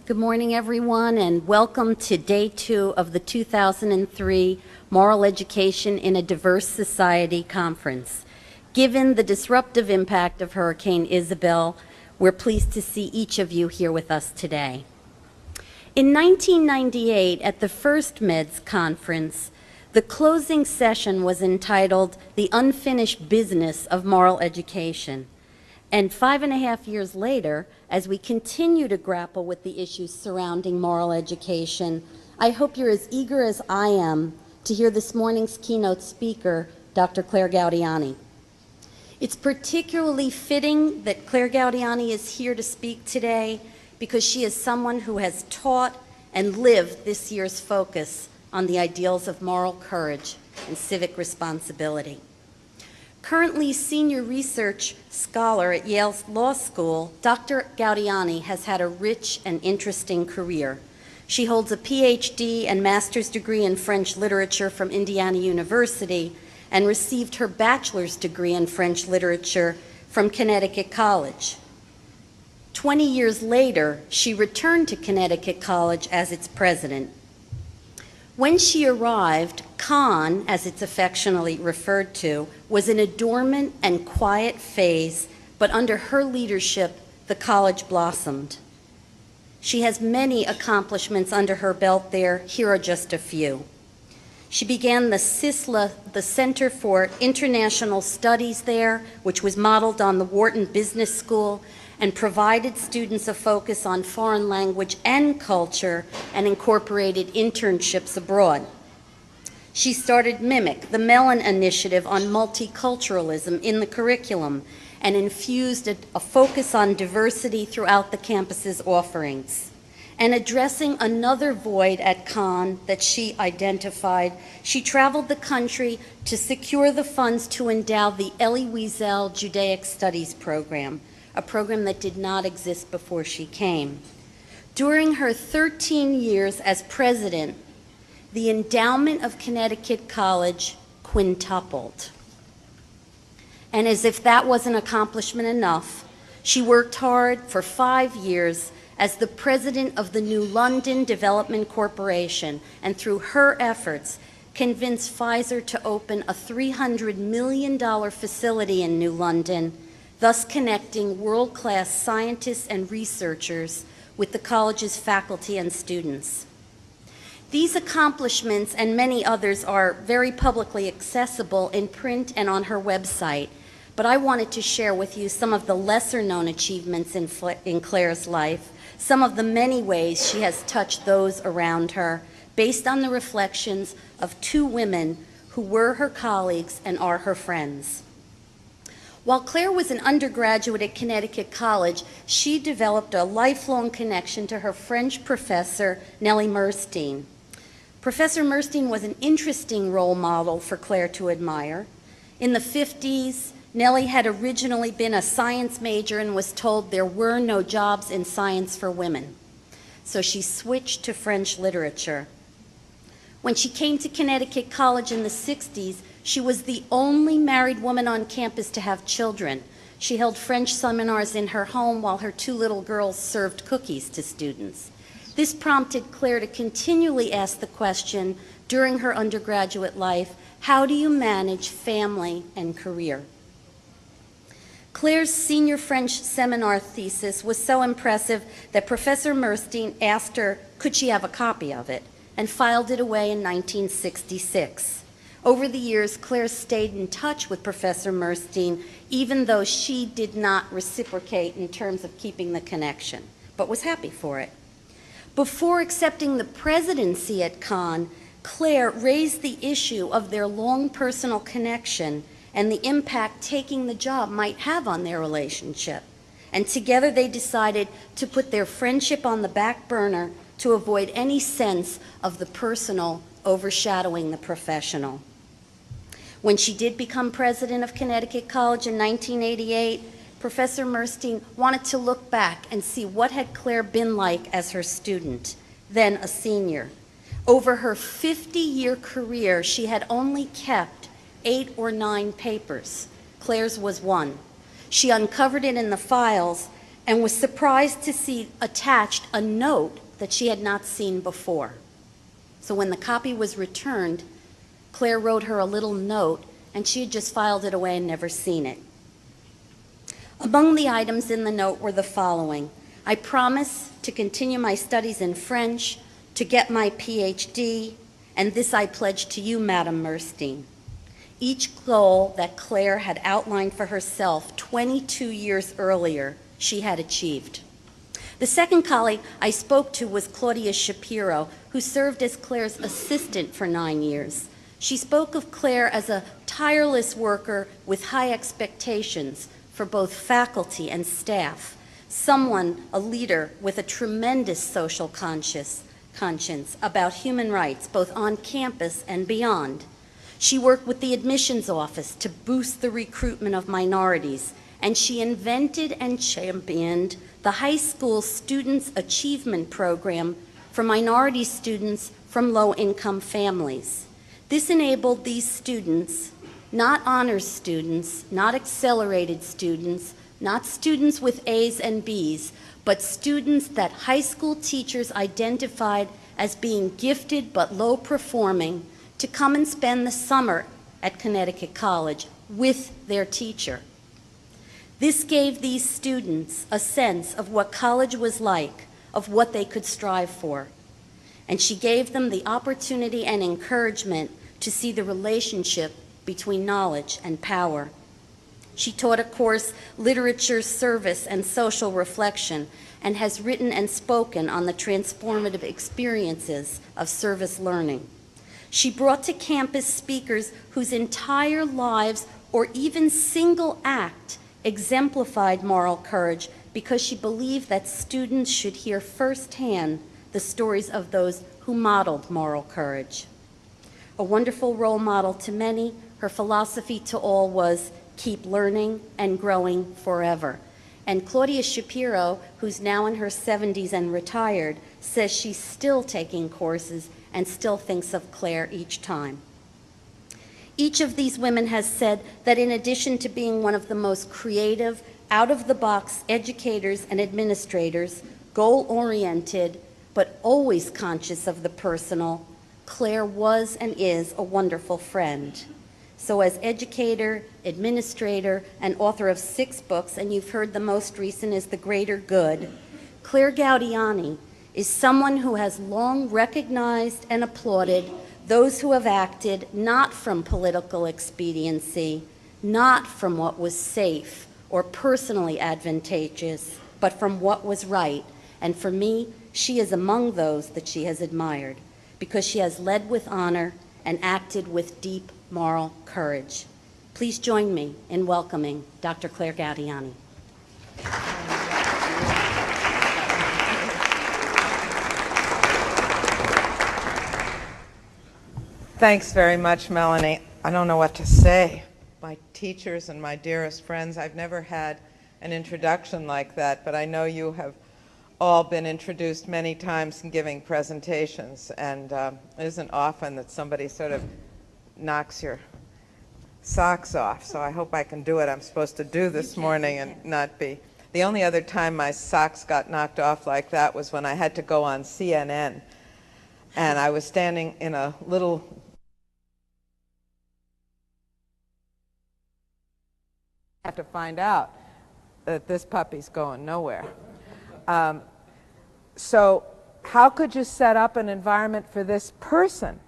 Good morning, everyone, and welcome to Day 2 of the 2003 Moral Education in a Diverse Society Conference. Given the disruptive impact of Hurricane Isabel, we're pleased to see each of you here with us today. In 1998, at the first MEDS conference, the closing session was entitled The Unfinished Business of Moral Education. And 5.5 years later, as we continue to grapple with the issues surrounding moral education, I hope you're as eager as I am to hear this morning's keynote speaker, Dr. Claire Gaudiani. It's particularly fitting that Claire Gaudiani is here to speak today because she is someone who has taught and lived this year's focus on the ideals of moral courage and civic responsibility. Currently senior research scholar at Yale Law School, Dr. Gaudiani has had a rich and interesting career. She holds a PhD and master's degree in French literature from Indiana University and received her bachelor's degree in French literature from Connecticut College. 20 years later, she returned to Connecticut College as its president. When she arrived, Kenan, as it's affectionately referred to, was in a dormant and quiet phase, but under her leadership, the college blossomed. She has many accomplishments under her belt there. Here are just a few. She began the CISLA, the Center for International Studies there, which was modeled on the Wharton Business School, and provided students a focus on foreign language and culture and incorporated internships abroad. She started MIMIC, the Mellon Initiative on multiculturalism in the curriculum, and infused a focus on diversity throughout the campus's offerings. And addressing another void at Kenan that she identified, she traveled the country to secure the funds to endow the Elie Wiesel Judaic Studies program, a program that did not exist before she came. During her 13 years as president, the endowment of Connecticut College quintupled. And as if that wasn't accomplishment enough, she worked hard for 5 years as the president of the New London Development Corporation, and through her efforts, convinced Pfizer to open a $300 million facility in New London, thus connecting world-class scientists and researchers with the college's faculty and students. These accomplishments and many others are very publicly accessible in print and on her website, but I wanted to share with you some of the lesser-known achievements in Claire's life, some of the many ways she has touched those around her, based on the reflections of two women who were her colleagues and are her friends. While Claire was an undergraduate at Connecticut College, she developed a lifelong connection to her French professor, Nellie Merstein. Professor Merstein was an interesting role model for Claire to admire. In the 50s, Nellie had originally been a science major and was told there were no jobs in science for women. So she switched to French literature. When she came to Connecticut College in the 60s, she was the only married woman on campus to have children. She held French seminars in her home while her two little girls served cookies to students. This prompted Claire to continually ask the question during her undergraduate life, how do you manage family and career? Claire's senior French seminar thesis was so impressive that Professor Merstein asked her, could she have a copy of it, and filed it away in 1966. Over the years, Claire stayed in touch with Professor Merstein, even though she did not reciprocate in terms of keeping the connection, but was happy for it. Before accepting the presidency at Kenan, Claire raised the issue of their long personal connection and the impact taking the job might have on their relationship. And together they decided to put their friendship on the back burner to avoid any sense of the personal overshadowing the professional. When she did become president of Connecticut College in 1988, Professor Merstein wanted to look back and see what had Claire been like as her student, then a senior. Over her 50-year career, she had only kept 8 or 9 papers. Claire's was one. She uncovered it in the files and was surprised to see attached a note that she had not seen before. So when the copy was returned, Claire wrote her a little note, and she had just filed it away and never seen it. Among the items in the note were the following: I promise to continue my studies in French, to get my PhD, and this I pledge to you, Madame Merstein. Each goal that Claire had outlined for herself 22 years earlier, she had achieved. The second colleague I spoke to was Claudia Shapiro, who served as Claire's assistant for 9 years. She spoke of Claire as a tireless worker with high expectations for both faculty and staff, someone, a leader with a tremendous social conscience about human rights, both on campus and beyond. She worked with the admissions office to boost the recruitment of minorities, and she invented and championed the high school Students' Achievement Program for minority students from low-income families. This enabled these students, not honors students, not accelerated students, not students with A's and B's, but students that high school teachers identified as being gifted but low performing, to come and spend the summer at Connecticut College with their teacher. This gave these students a sense of what college was like, of what they could strive for. And she gave them the opportunity and encouragement to see the relationship between knowledge and power. She taught a course, Literature, Service, and Social Reflection, and has written and spoken on the transformative experiences of service learning. She brought to campus speakers whose entire lives or even single act exemplified moral courage, because she believed that students should hear firsthand the stories of those who modeled moral courage. A wonderful role model to many, her philosophy to all was keep learning and growing forever. And Claudia Shapiro, who's now in her 70s and retired, says she's still taking courses and still thinks of Claire each time. Each of these women has said that in addition to being one of the most creative, out-of-the-box educators and administrators, goal-oriented, but always conscious of the personal, Claire was and is a wonderful friend. So as educator, administrator, and author of 6 books, and you've heard the most recent is The Greater Good, Claire Gaudiani is someone who has long recognized and applauded those who have acted not from political expediency, not from what was safe or personally advantageous, but from what was right. And for me, she is among those that she has admired, because she has led with honor and acted with deep moral courage. Please join me in welcoming Dr. Claire Gaudiani. Thanks very much, Melanie. I don't know what to say. My teachers and my dearest friends, I've never had an introduction like that, but I know you have all been introduced many times in giving presentations, and it isn't often that somebody sort of knocks your socks off, so I hope I can do it. I'm supposed to do this morning and not be. The only other time my socks got knocked off like that was when I had to go on CNN, and I was standing in a little have to find out that this puppy's going nowhere. So how could you set up an environment for this person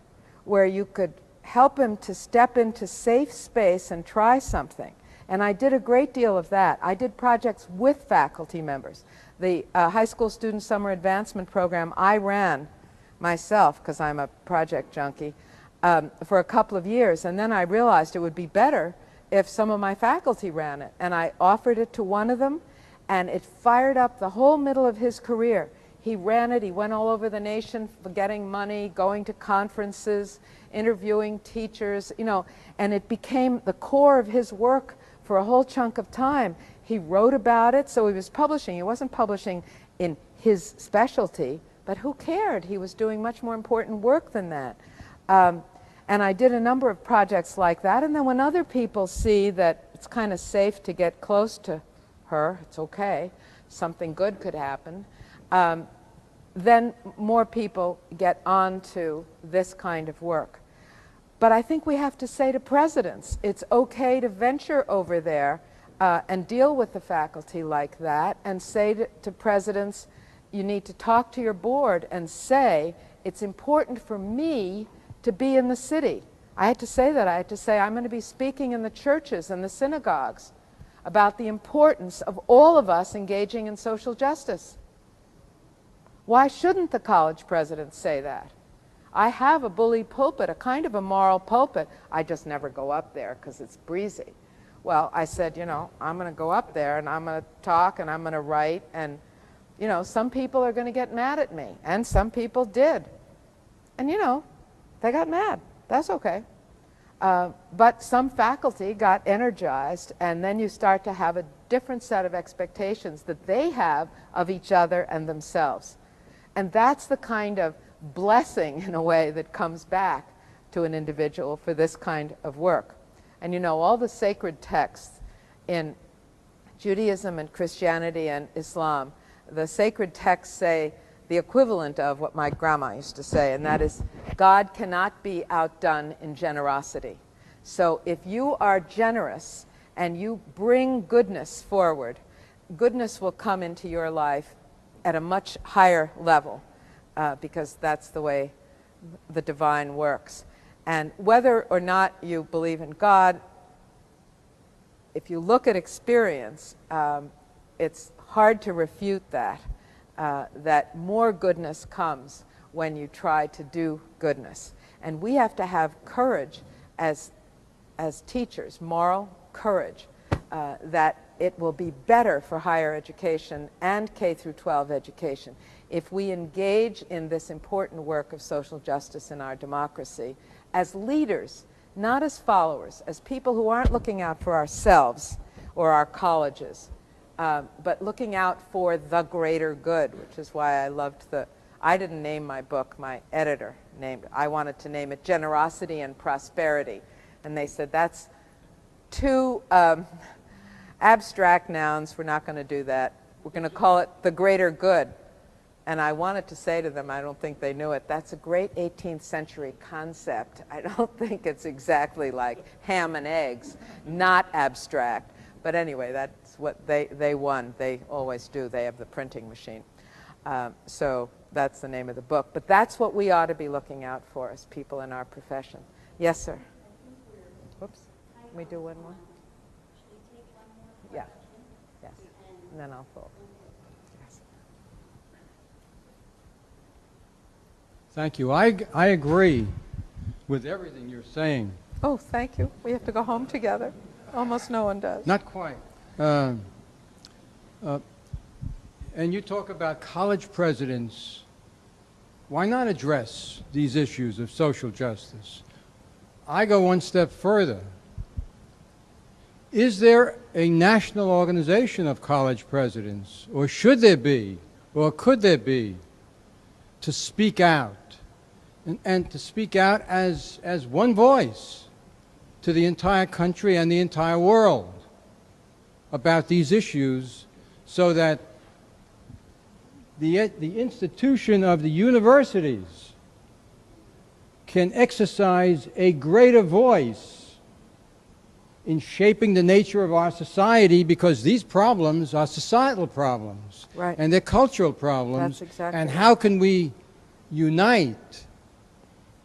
where you could help him to step into safe space and try something? And I did a great deal of that. I did projects with faculty members. The High School Student Summer Advancement Program I ran myself, because I'm a project junkie, for a couple of years, and then I realized it would be better if some of my faculty ran it. And I offered it to one of them, and it fired up the whole middle of his career. He ran it, he went all over the nation for getting money, going to conferences, interviewing teachers, you know, and it became the core of his work for a whole chunk of time. He wrote about it, so he was publishing. He wasn't publishing in his specialty, but who cared? He was doing much more important work than that. And I did a number of projects like that, and then when other people see that it's kind of safe to get close to her, it's okay, something good could happen, then more people get onto this kind of work. But I think we have to say to presidents, it's okay to venture over there and deal with the faculty like that, and say to presidents, you need to talk to your board and say, it's important for me to be in the city. I had to say that. I had to say, I'm going to be speaking in the churches and the synagogues about the importance of all of us engaging in social justice. Why shouldn't the college presidents say that? I have a bully pulpit, a kind of a moral pulpit. I just never go up there because it's breezy. Well, I said, you know, I'm going to go up there and I'm going to talk and I'm going to write, and, you know, some people are going to get mad at me, and some people did. And, you know, they got mad. That's okay. But some faculty got energized, and then you start to have a different set of expectations that they have of each other and themselves. And that's the kind of blessing, in a way, that comes back to an individual for this kind of work. And you know, all the sacred texts in Judaism and Christianity and Islam, the sacred texts say the equivalent of what my grandma used to say, and that is, God cannot be outdone in generosity. So if you are generous and you bring goodness forward, goodness will come into your life at a much higher level, because that's the way the divine works. And whether or not you believe in God, if you look at experience, it's hard to refute that, that more goodness comes when you try to do goodness. And we have to have courage as teachers, moral courage, that it will be better for higher education and K through 12 education if we engage in this important work of social justice in our democracy as leaders, not as followers, as people who aren't looking out for ourselves or our colleges, but looking out for the greater good, which is why I loved I didn't name my book, my editor named it. I wanted to name it Generosity and Prosperity. And they said, that's too abstract nouns, we're not going to do that. We're going to call it the greater good. And I wanted to say to them, I don't think they knew it, that's a great 18th century concept. I don't think it's exactly like ham and eggs, not abstract. But anyway, that's what they won. They always do. They have the printing machine. So that's the name of the book. But that's what we ought to be looking out for as people in our profession. Yes, sir. Whoops. Can we do one more? Yeah. Yes. And then I'll fold. Yes. Thank you. I agree with everything you're saying. Oh, thank you. We have to go home together. Almost no one does. Not quite. And you talk about college presidents. Why not address these issues of social justice? I go one step further. Is there a national organization of college presidents, or should there be, or could there be, to speak out, and to speak out as one voice to the entire country and the entire world about these issues, so that the institution of the universities can exercise a greater voice in shaping the nature of our society, because these problems are societal problems, right, and they're cultural problems. That's exactly and right. how can we unite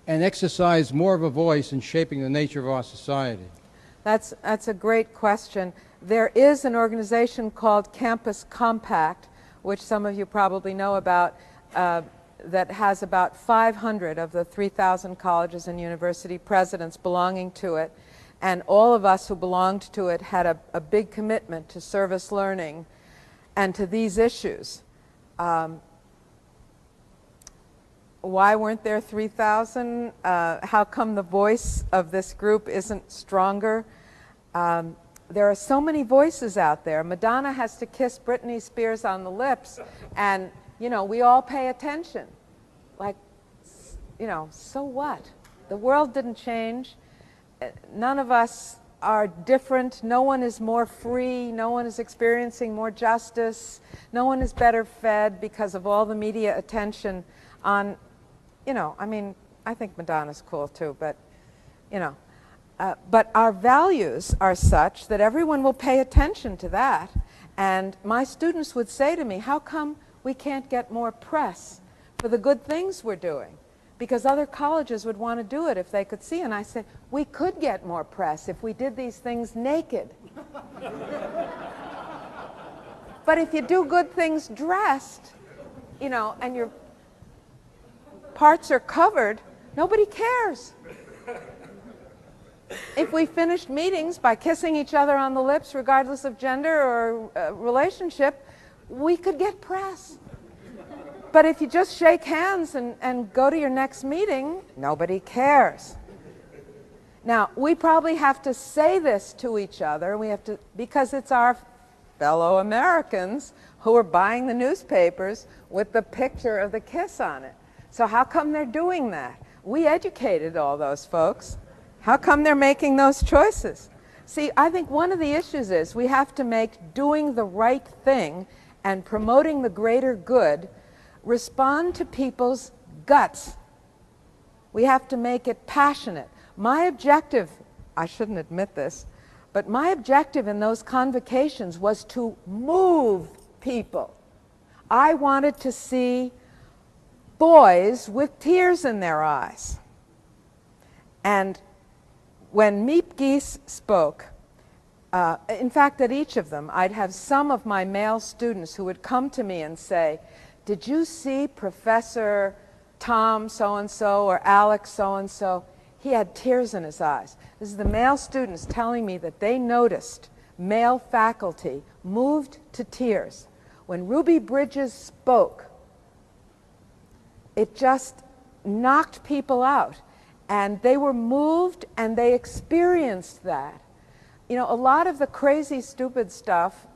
and exercise more of a voice in shaping the nature of our society? That's a great question. There is an organization called Campus Compact, which some of you probably know about, that has about 500 of the 3,000 colleges and university presidents belonging to it. And all of us who belonged to it had a big commitment to service learning and to these issues. Why weren't there 3,000? How come the voice of this group isn't stronger? There are so many voices out there. Madonna has to kiss Britney Spears on the lips, and, you know, we all pay attention. Like, you know, so what? The world didn't change. None of us are different. No one is more free. No one is experiencing more justice. No one is better fed because of all the media attention on, you know, I mean, I think Madonna's cool too, but, you know. But our values are such that everyone will pay attention to that. And my students would say to me, how come we can't get more press for the good things we're doing? Because other colleges would want to do it if they could see. And I said, we could get more press if we did these things naked. But if you do good things dressed, you know, and your parts are covered, nobody cares. If we finished meetings by kissing each other on the lips, regardless of gender or relationship, we could get press. But if you just shake hands and go to your next meeting, nobody cares. Now, we probably have to say this to each other. We have to, because it's our fellow Americans who are buying the newspapers with the picture of the kiss on it. So how come they're doing that? We educated all those folks. How come they're making those choices? See, I think one of the issues is we have to make doing the right thing and promoting the greater good respond to people's guts. We have to make it passionate. My objective, I shouldn't admit this, but my objective in those convocations was to move people. I wanted to see boys with tears in their eyes. And when Miep Gies spoke, in fact, at each of them, I'd have some of my male students who would come to me and say, did you see Professor Tom so-and-so or Alex so-and-so? He had tears in his eyes. This is the male students telling me that they noticed male faculty moved to tears. When Ruby Bridges spoke, it just knocked people out. And they were moved and they experienced that. You know, a lot of the crazy, stupid stuff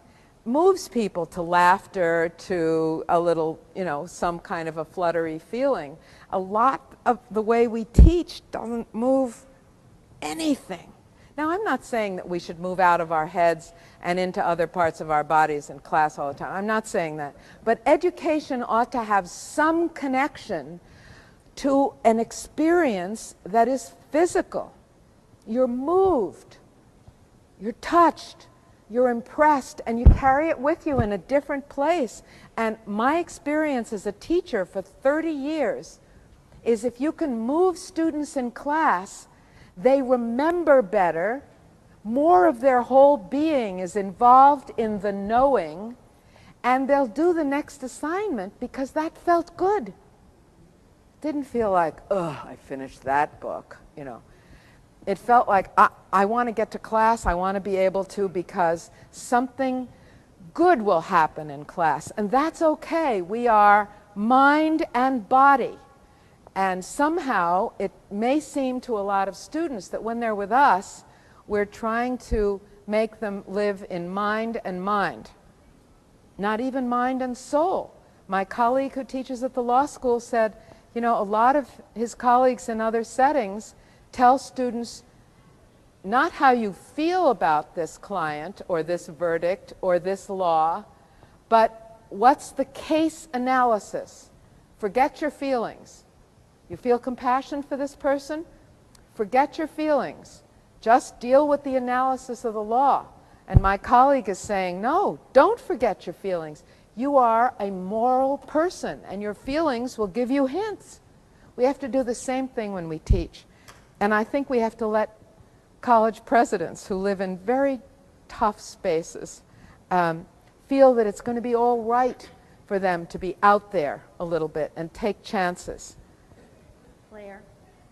moves people to laughter, to a little, you know, some kind of a fluttery feeling. A lot of the way we teach doesn't move anything. Now, I'm not saying that we should move out of our heads and into other parts of our bodies in class all the time. I'm not saying that. But education ought to have some connection to an experience that is physical. You're moved, you're touched, you're impressed, and you carry it with you in a different place. And my experience as a teacher for 30 years is if you can move students in class, they remember better, more of their whole being is involved in the knowing, and they'll do the next assignment because that felt good. Didn't feel like, ugh, I finished that book, you know. It felt like, I want to get to class, I want to be able to, because something good will happen in class. And that's okay. We are mind and body. And somehow it may seem to a lot of students that when they're with us, we're trying to make them live in mind and mind, not even mind and soul. My colleague who teaches at the law school said, you know, a lot of his colleagues in other settings tell students not how you feel about this client or this verdict or this law, but what's the case analysis? Forget your feelings. You feel compassion for this person? Forget your feelings. Just deal with the analysis of the law. And my colleague is saying, no, don't forget your feelings. You are a moral person, and your feelings will give you hints. We have to do the same thing when we teach. And I think we have to let college presidents who live in very tough spaces feel that it's going to be all right for them to be out there a little bit and take chances. Claire,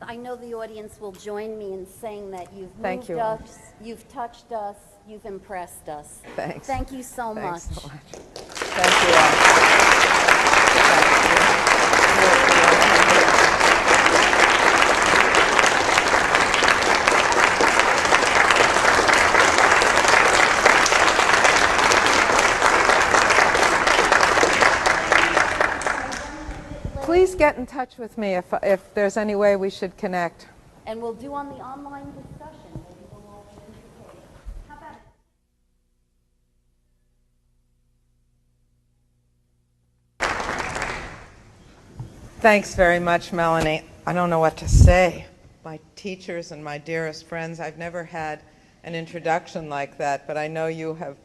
I know the audience will join me in saying that you've Thank moved you. us, you've touched us, you've impressed us. Thanks. Thank you so Thanks much. so much. Thank you all. Please get in touch with me if there's any way we should connect. And we'll do on the online discussion. Maybe we'll all participate. Thanks very much, Melanie. I don't know what to say. My teachers and my dearest friends, I've never had an introduction like that, but I know you have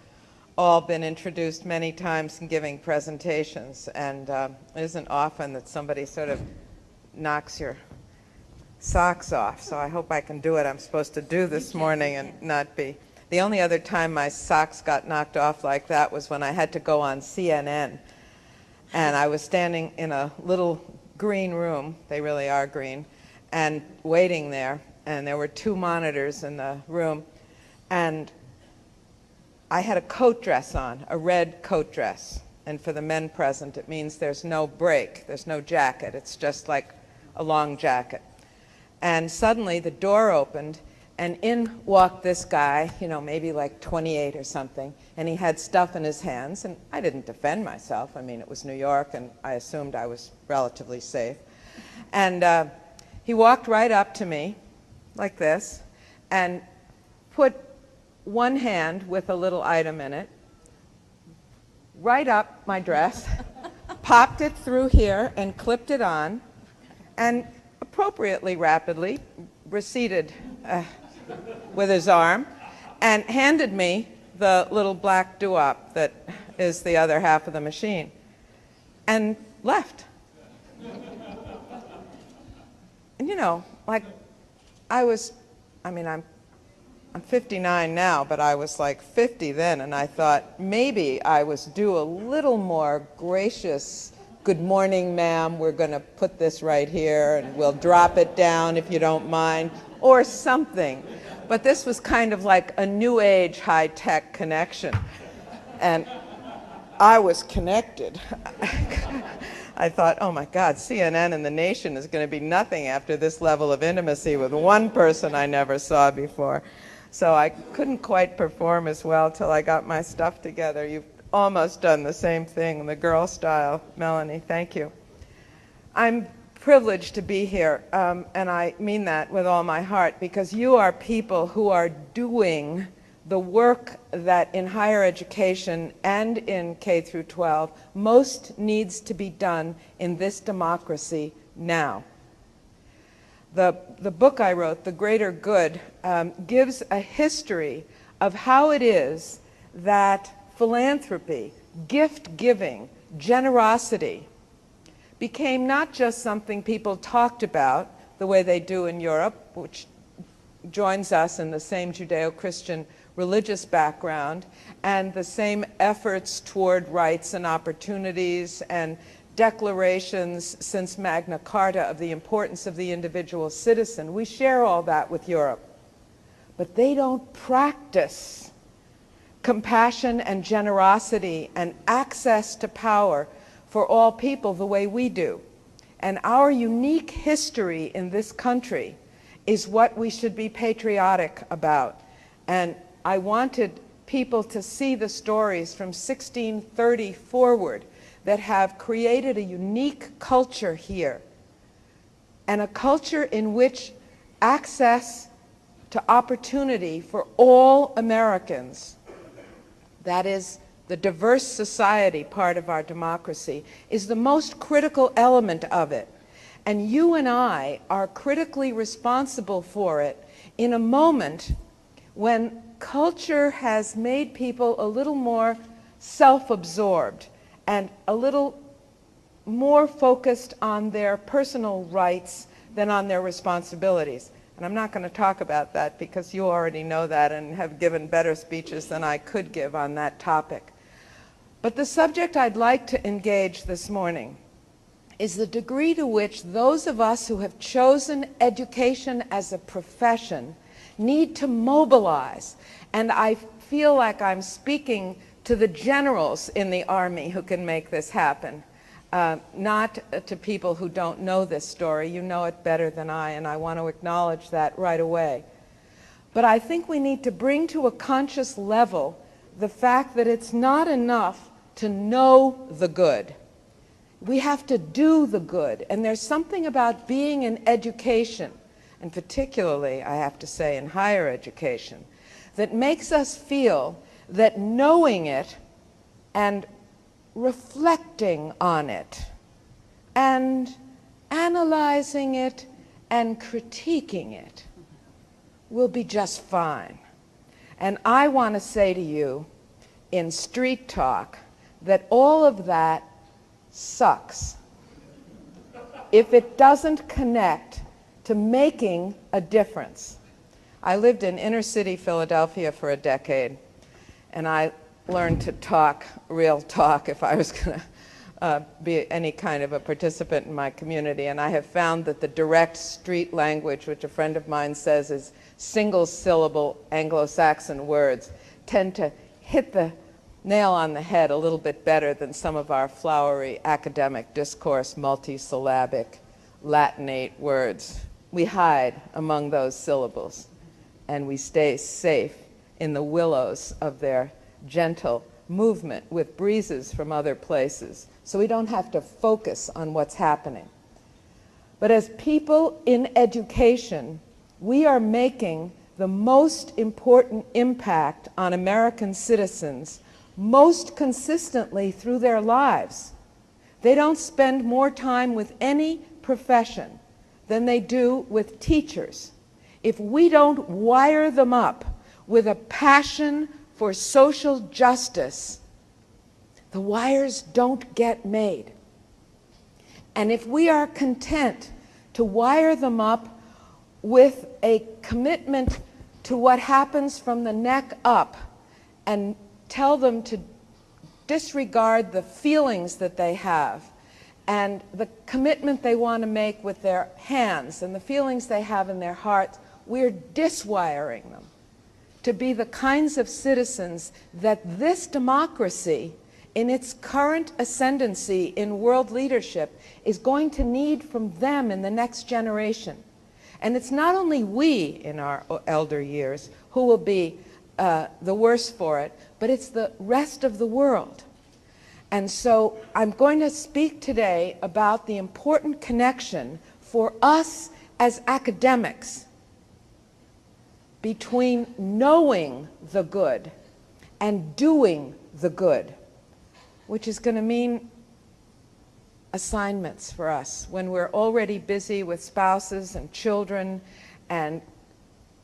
all been introduced many times in giving presentations, and it isn't often that somebody sort of knocks your socks off, so I hope I can do what I'm supposed to do this morning and not be. The only other time my socks got knocked off like that was when I had to go on CNN, and I was standing in a little green room, they really are green, and waiting there, and there were 2 monitors in the room, and I had a coat dress on, a red coat dress, and for the men present it means there's no break, there's no jacket, it's just like a long jacket. And suddenly the door opened, and in walked this guy, you know, maybe like 28 or something, and he had stuff in his hands, and I didn't defend myself. I mean, it was New York, and I assumed I was relatively safe. And he walked right up to me, like this, and put one hand with a little item in it, right up my dress, popped it through here, and clipped it on, and appropriately rapidly receded with his arm and handed me the little black doo-wop that is the other half of the machine and left. And you know, like I'm 59 now, but I was like 50 then, and I thought maybe I was due a little more gracious "Good morning, ma'am, we're going to put this right here and we'll drop it down if you don't mind," or something. But this was kind of like a new age high-tech connection. And I was connected. I thought, oh my God, CNN and The Nation is going to be nothing after this level of intimacy with one person I never saw before. So I couldn't quite perform as well till I got my stuff together. You've almost done the same thing, the girl style. Melanie, thank you. I'm privileged to be here, and I mean that with all my heart, because you are people who are doing the work that in higher education and in K through 12 most needs to be done in this democracy now. The book I wrote, The Greater Good, gives a history of how it is that philanthropy, gift-giving, generosity became not just something people talked about the way they do in Europe, which joins us in the same Judeo-Christian religious background and the same efforts toward rights and opportunities and declarations since Magna Carta of the importance of the individual citizen. We share all that with Europe. But they don't practice compassion and generosity and access to power for all people the way we do. And our unique history in this country is what we should be patriotic about. And I wanted people to see the stories from 1630 forward that have created a unique culture here, and a culture in which access to opportunity for all Americans, that is the diverse society part of our democracy, is the most critical element of it. And you and I are critically responsible for it in a moment when culture has made people a little more self-absorbed and a little more focused on their personal rights than on their responsibilities. And I'm not going to talk about that because you already know that and have given better speeches than I could give on that topic. But the subject I'd like to engage this morning is the degree to which those of us who have chosen education as a profession need to mobilize. And I feel like I'm speaking to the generals in the Army who can make this happen, not to people who don't know this story. You know it better than I, and I want to acknowledge that right away. But I think we need to bring to a conscious level the fact that it's not enough to know the good. We have to do the good. And there's something about being in education, and particularly, I have to say, in higher education, that makes us feel that knowing it and reflecting on it and analyzing it and critiquing it will be just fine. And I want to say to you in street talk that all of that sucks if it doesn't connect to making a difference. I lived in inner city Philadelphia for a decade, and I learned to talk real talk if I was going to be any kind of a participant in my community. And I have found that the direct street language, which a friend of mine says is single-syllable Anglo-Saxon words, tend to hit the nail on the head a little bit better than some of our flowery academic discourse, multisyllabic, Latinate words. We hide among those syllables, and we stay safe in the willows of their gentle movement with breezes from other places, so we don't have to focus on what's happening. But as people in education, we are making the most important impact on American citizens most consistently through their lives. They don't spend more time with any profession than they do with teachers. If we don't wire them up with a passion for social justice, the wires don't get made. And if we are content to wire them up with a commitment to what happens from the neck up and tell them to disregard the feelings that they have and the commitment they want to make with their hands and the feelings they have in their hearts, we're diswiring them to be the kinds of citizens that this democracy, in its current ascendancy in world leadership, is going to need from them in the next generation. And it's not only we in our elder years who will be the worse for it, but it's the rest of the world. And so I'm going to speak today about the important connection for us as academics between knowing the good and doing the good, which is going to mean assignments for us when we're already busy with spouses and children and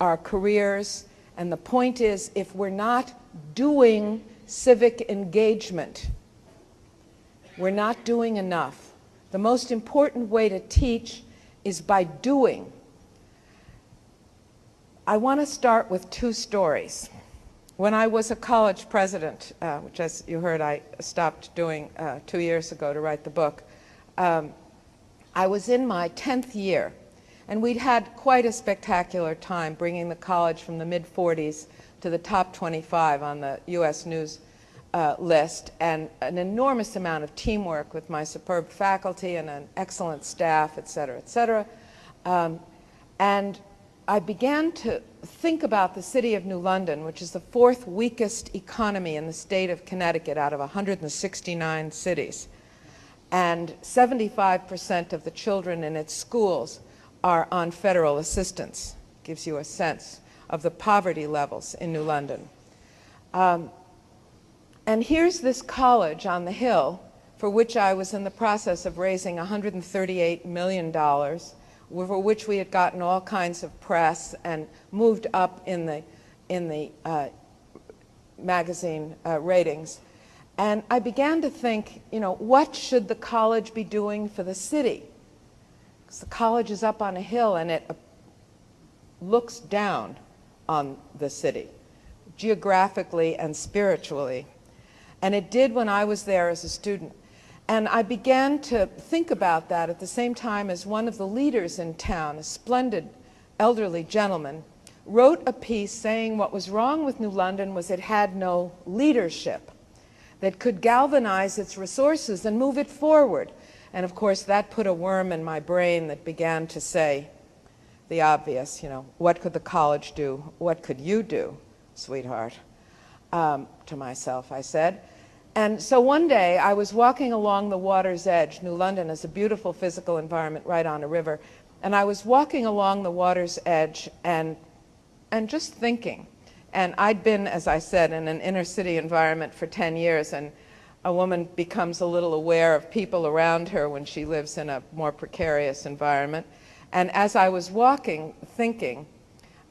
our careers. And the point is, if we're not doing civic engagement, we're not doing enough. The most important way to teach is by doing. I want to start with two stories. When I was a college president, which as you heard I stopped doing 2 years ago to write the book, I was in my 10th year, and we'd had quite a spectacular time bringing the college from the mid-40s to the top 25 on the U.S. News list, and an enormous amount of teamwork with my superb faculty and an excellent staff, et cetera, et cetera. And I began to think about the city of New London, which is the fourth weakest economy in the state of Connecticut out of 169 cities. And 75% of the children in its schools are on federal assistance. Gives you a sense of the poverty levels in New London. And here's this college on the Hill for which I was in the process of raising $138 million, for which we had gotten all kinds of press and moved up in the magazine ratings. And I began to think, you know, what should the college be doing for the city? Because the college is up on a hill and it looks down on the city, geographically and spiritually. And it did when I was there as a student. And I began to think about that at the same time as one of the leaders in town, a splendid elderly gentleman, wrote a piece saying what was wrong with New London was it had no leadership that could galvanize its resources and move it forward. And of course, that put a worm in my brain that began to say the obvious, you know, what could the college do? What could you do, sweetheart? To myself, I said. And so one day I was walking along the water's edge. New London is a beautiful physical environment right on a river. And I was walking along the water's edge and just thinking. And I'd been, as I said, in an inner city environment for 10 years. And a woman becomes a little aware of people around her when she lives in a more precarious environment. And as I was walking, thinking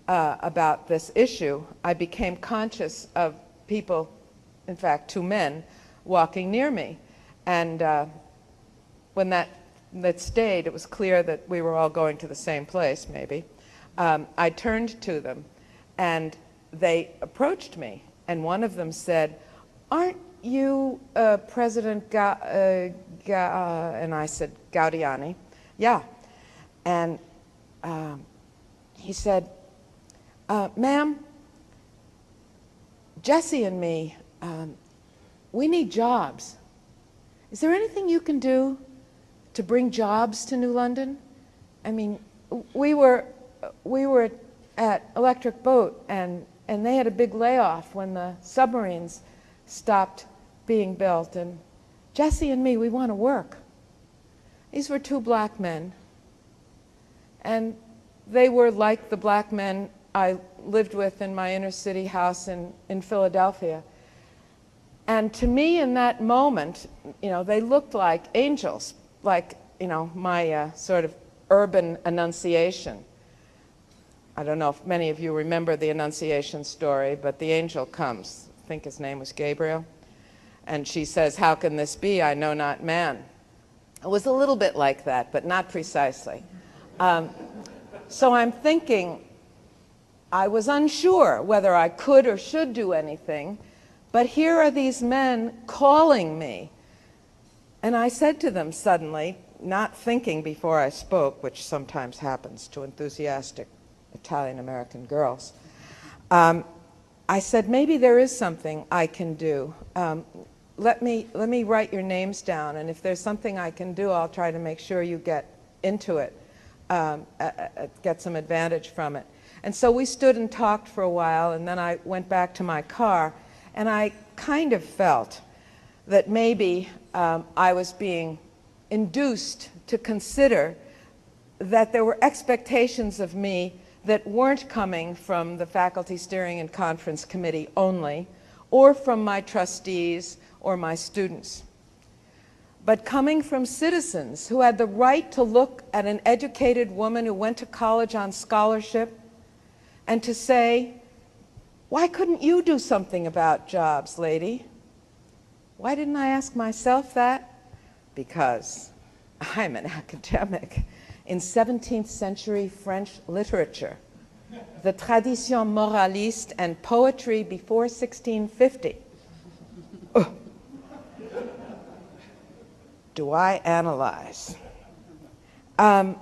about this issue, I became conscious of people, in fact, two men, walking near me. And when that stayed, it was clear that we were all going to the same place, maybe. I turned to them, and they approached me. And one of them said, "Aren't you President and I said, Gaudiani. Yeah. And he said, "Ma'am, Jesse and me, we need jobs. Is there anything you can do to bring jobs to New London? I mean, we were at Electric Boat, and they had a big layoff when the submarines stopped being built, and Jesse and me, we want to work." These were two black men, and they were like the black men I lived with in my inner city house in Philadelphia. And to me, in that moment, you know, they looked like angels, like, you know, my sort of urban Annunciation. I don't know if many of you remember the Annunciation story, but the angel comes. I think his name was Gabriel. And she says, "How can this be? I know not man." It was a little bit like that, but not precisely. So I'm thinking, I was unsure whether I could or should do anything, but here are these men calling me. And I said to them suddenly, not thinking before I spoke, which sometimes happens to enthusiastic Italian-American girls, I said, maybe there is something I can do. Let me write your names down, and if there's something I can do, I'll try to make sure you get into it, get some advantage from it. And so we stood and talked for a while, and then I went back to my car, and I kind of felt that maybe I was being induced to consider that there were expectations of me that weren't coming from the Faculty Steering and Conference Committee only, or from my trustees or my students, but coming from citizens who had the right to look at an educated woman who went to college on scholarship and to say, "Why couldn't you do something about jobs, lady?" Why didn't I ask myself that? Because I'm an academic in 17th century French literature, the tradition moraliste and poetry before 1650. Do I analyze? The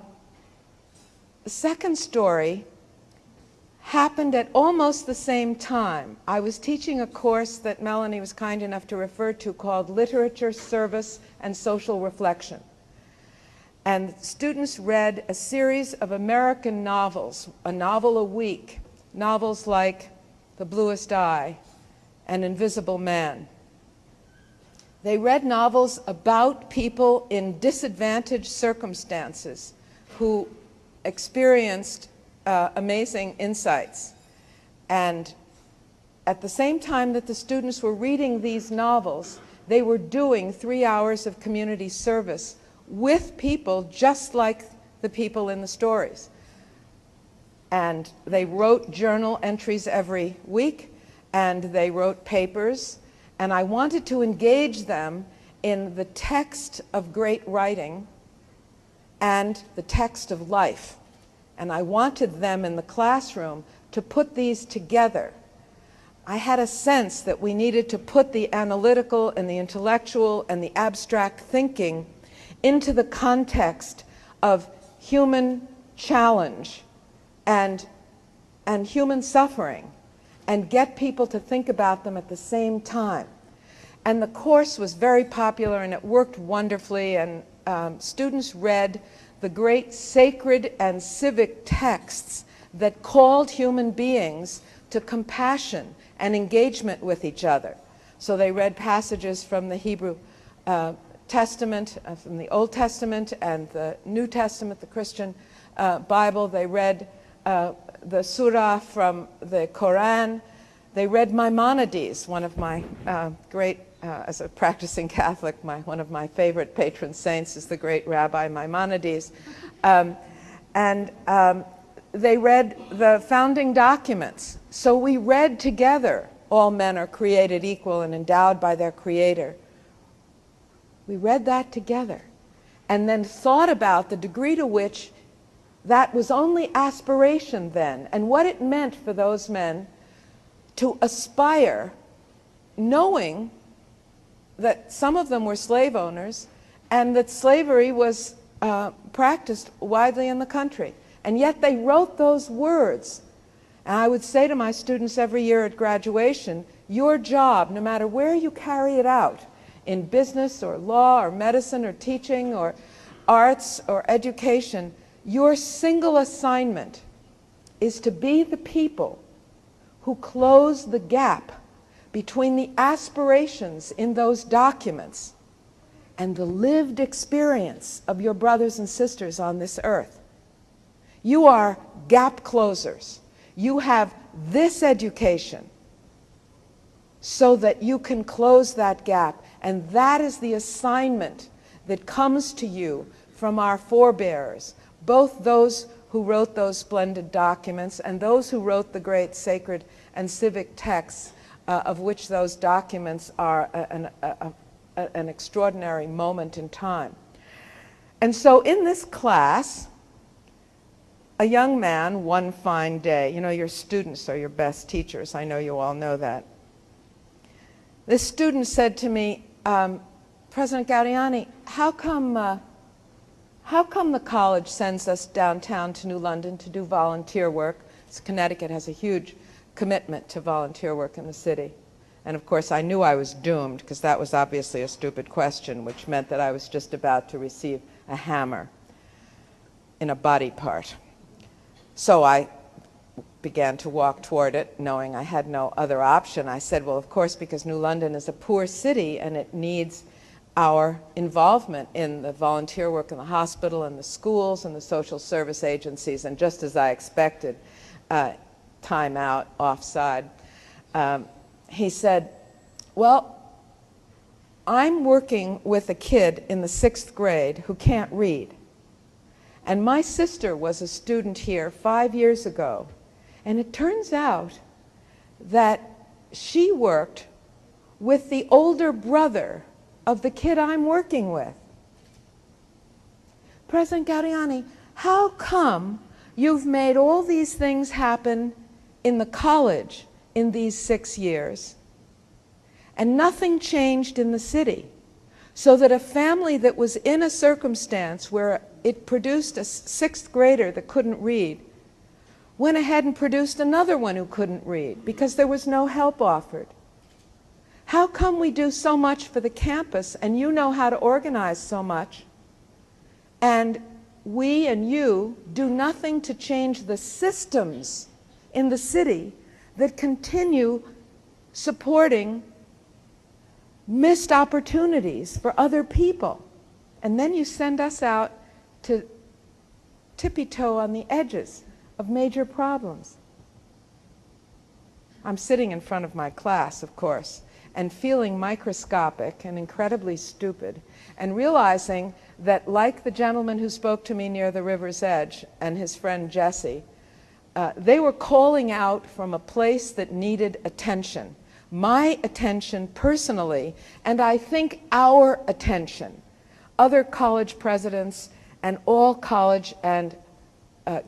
second story happened at almost the same time. I was teaching a course that Melanie was kind enough to refer to called Literature, Service, and Social Reflection. And students read a series of American novels, a novel a week, novels like The Bluest Eye and Invisible Man. They read novels about people in disadvantaged circumstances who experienced amazing insights. And at the same time that the students were reading these novels, they were doing 3 hours of community service with people just like the people in the stories. And they wrote journal entries every week, and they wrote papers, and I wanted to engage them in the text of great writing and the text of life. And I wanted them in the classroom to put these together. I had a sense that we needed to put the analytical and the intellectual and the abstract thinking into the context of human challenge and human suffering, and get people to think about them at the same time. And the course was very popular, and it worked wonderfully, and students read the great sacred and civic texts that called human beings to compassion and engagement with each other. So they read passages from the Hebrew Testament, from the Old Testament and the New Testament, the Christian Bible. They read the surah from the Quran. They read Maimonides, one of my great as a practicing Catholic, one of my favorite patron saints is the great Rabbi Maimonides. They read the founding documents. So we read together, all men are created equal and endowed by their Creator. We read that together and then thought about the degree to which that was only aspiration then and what it meant for those men to aspire, knowing that some of them were slave owners and that slavery was practiced widely in the country. And yet they wrote those words. And I would say to my students every year at graduation, your job, no matter where you carry it out, in business or law or medicine or teaching or arts or education, your single assignment is to be the people who close the gap between the aspirations in those documents and the lived experience of your brothers and sisters on this earth. You are gap closers. You have this education so that you can close that gap. And that is the assignment that comes to you from our forebears, both those who wrote those splendid documents and those who wrote the great sacred and civic texts, of which those documents are an extraordinary moment in time. And so in this class, a young man, one fine day, you know, your students are your best teachers. I know you all know that. This student said to me, President Gaudiani, how come the college sends us downtown to New London to do volunteer work? Connecticut has a huge commitment to volunteer work in the city. And of course, I knew I was doomed because that was obviously a stupid question, which meant that I was just about to receive a hammer in a body part. So I began to walk toward it, knowing I had no other option. I said, well, of course, because New London is a poor city and it needs our involvement in the volunteer work in the hospital and the schools and the social service agencies. And just as I expected, time out, offside, he said, well, I'm working with a kid in the 6th grade who can't read. And my sister was a student here 5 years ago. And it turns out that she worked with the older brother of the kid I'm working with. President Gaudiani, how come you've made all these things happen in the college in these 6 years, and nothing changed in the city, so that a family that was in a circumstance where it produced a 6th grader that couldn't read went ahead and produced another one who couldn't read because there was no help offered? How come we do so much for the campus and you know how to organize so much, and we and you do nothing to change the systems in the city that continue supporting missed opportunities for other people? And then you send us out to tippy-toe on the edges of major problems. I'm sitting in front of my class, of course, and feeling microscopic and incredibly stupid, and realizing that, like the gentleman who spoke to me near the river's edge and his friend Jesse, they were calling out from a place that needed attention. My attention personally, and I think our attention, other college presidents and all college and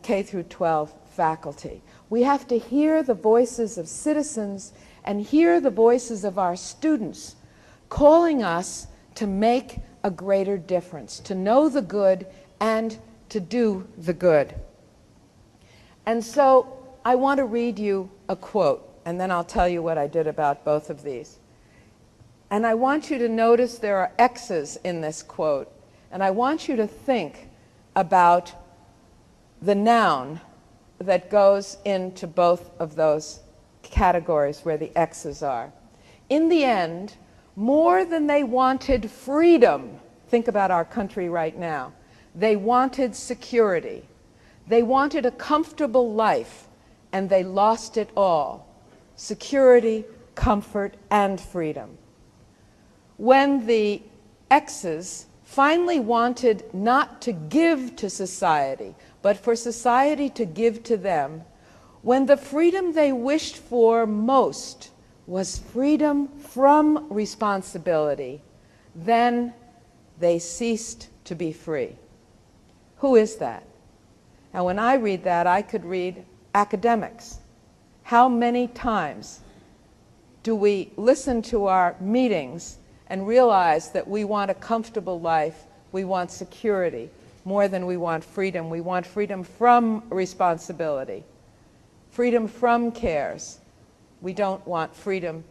K through 12 faculty. We have to hear the voices of citizens and hear the voices of our students calling us to make a greater difference, to know the good and to do the good. And so I want to read you a quote, and then I'll tell you what I did about both of these. And I want you to notice there are X's in this quote, and I want you to think about the noun that goes into both of those categories where the X's are. In the end, more than they wanted freedom, think about our country right now, they wanted security. They wanted a comfortable life, and they lost it all. Security, comfort, and freedom. when the X's finally wanted not to give to society, but for society to give to them, when the freedom they wished for most was freedom from responsibility, then they ceased to be free. Who is that? Now, when I read that, I could read academics. How many times do we listen to our meetings and realize that we want a comfortable life, we want security, more than we want freedom? We want freedom from responsibility, freedom from cares. We don't want freedom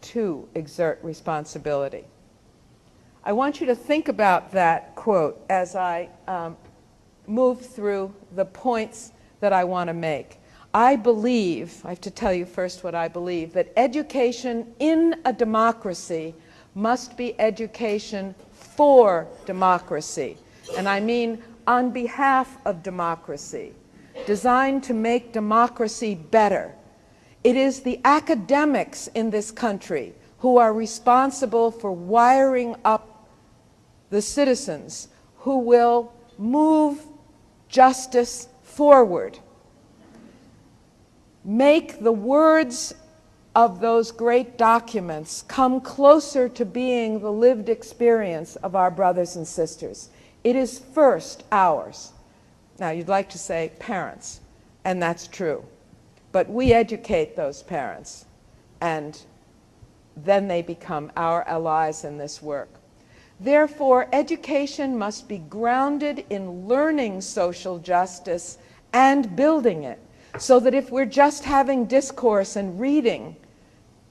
to exert responsibility. I want you to think about that quote as I move through the points that I want to make. I believe, I have to tell you first what I believe, that education in a democracy must be education for democracy. And I mean on behalf of democracy, designed to make democracy better. It is the academics in this country who are responsible for wiring up the citizens who will move justice forward. Make the words of those great documents come closer to being the lived experience of our brothers and sisters. It is first ours. Now, you'd like to say parents, and that's true. But we educate those parents, and then they become our allies in this work. Therefore, education must be grounded in learning social justice and building it, so that if we're just having discourse and reading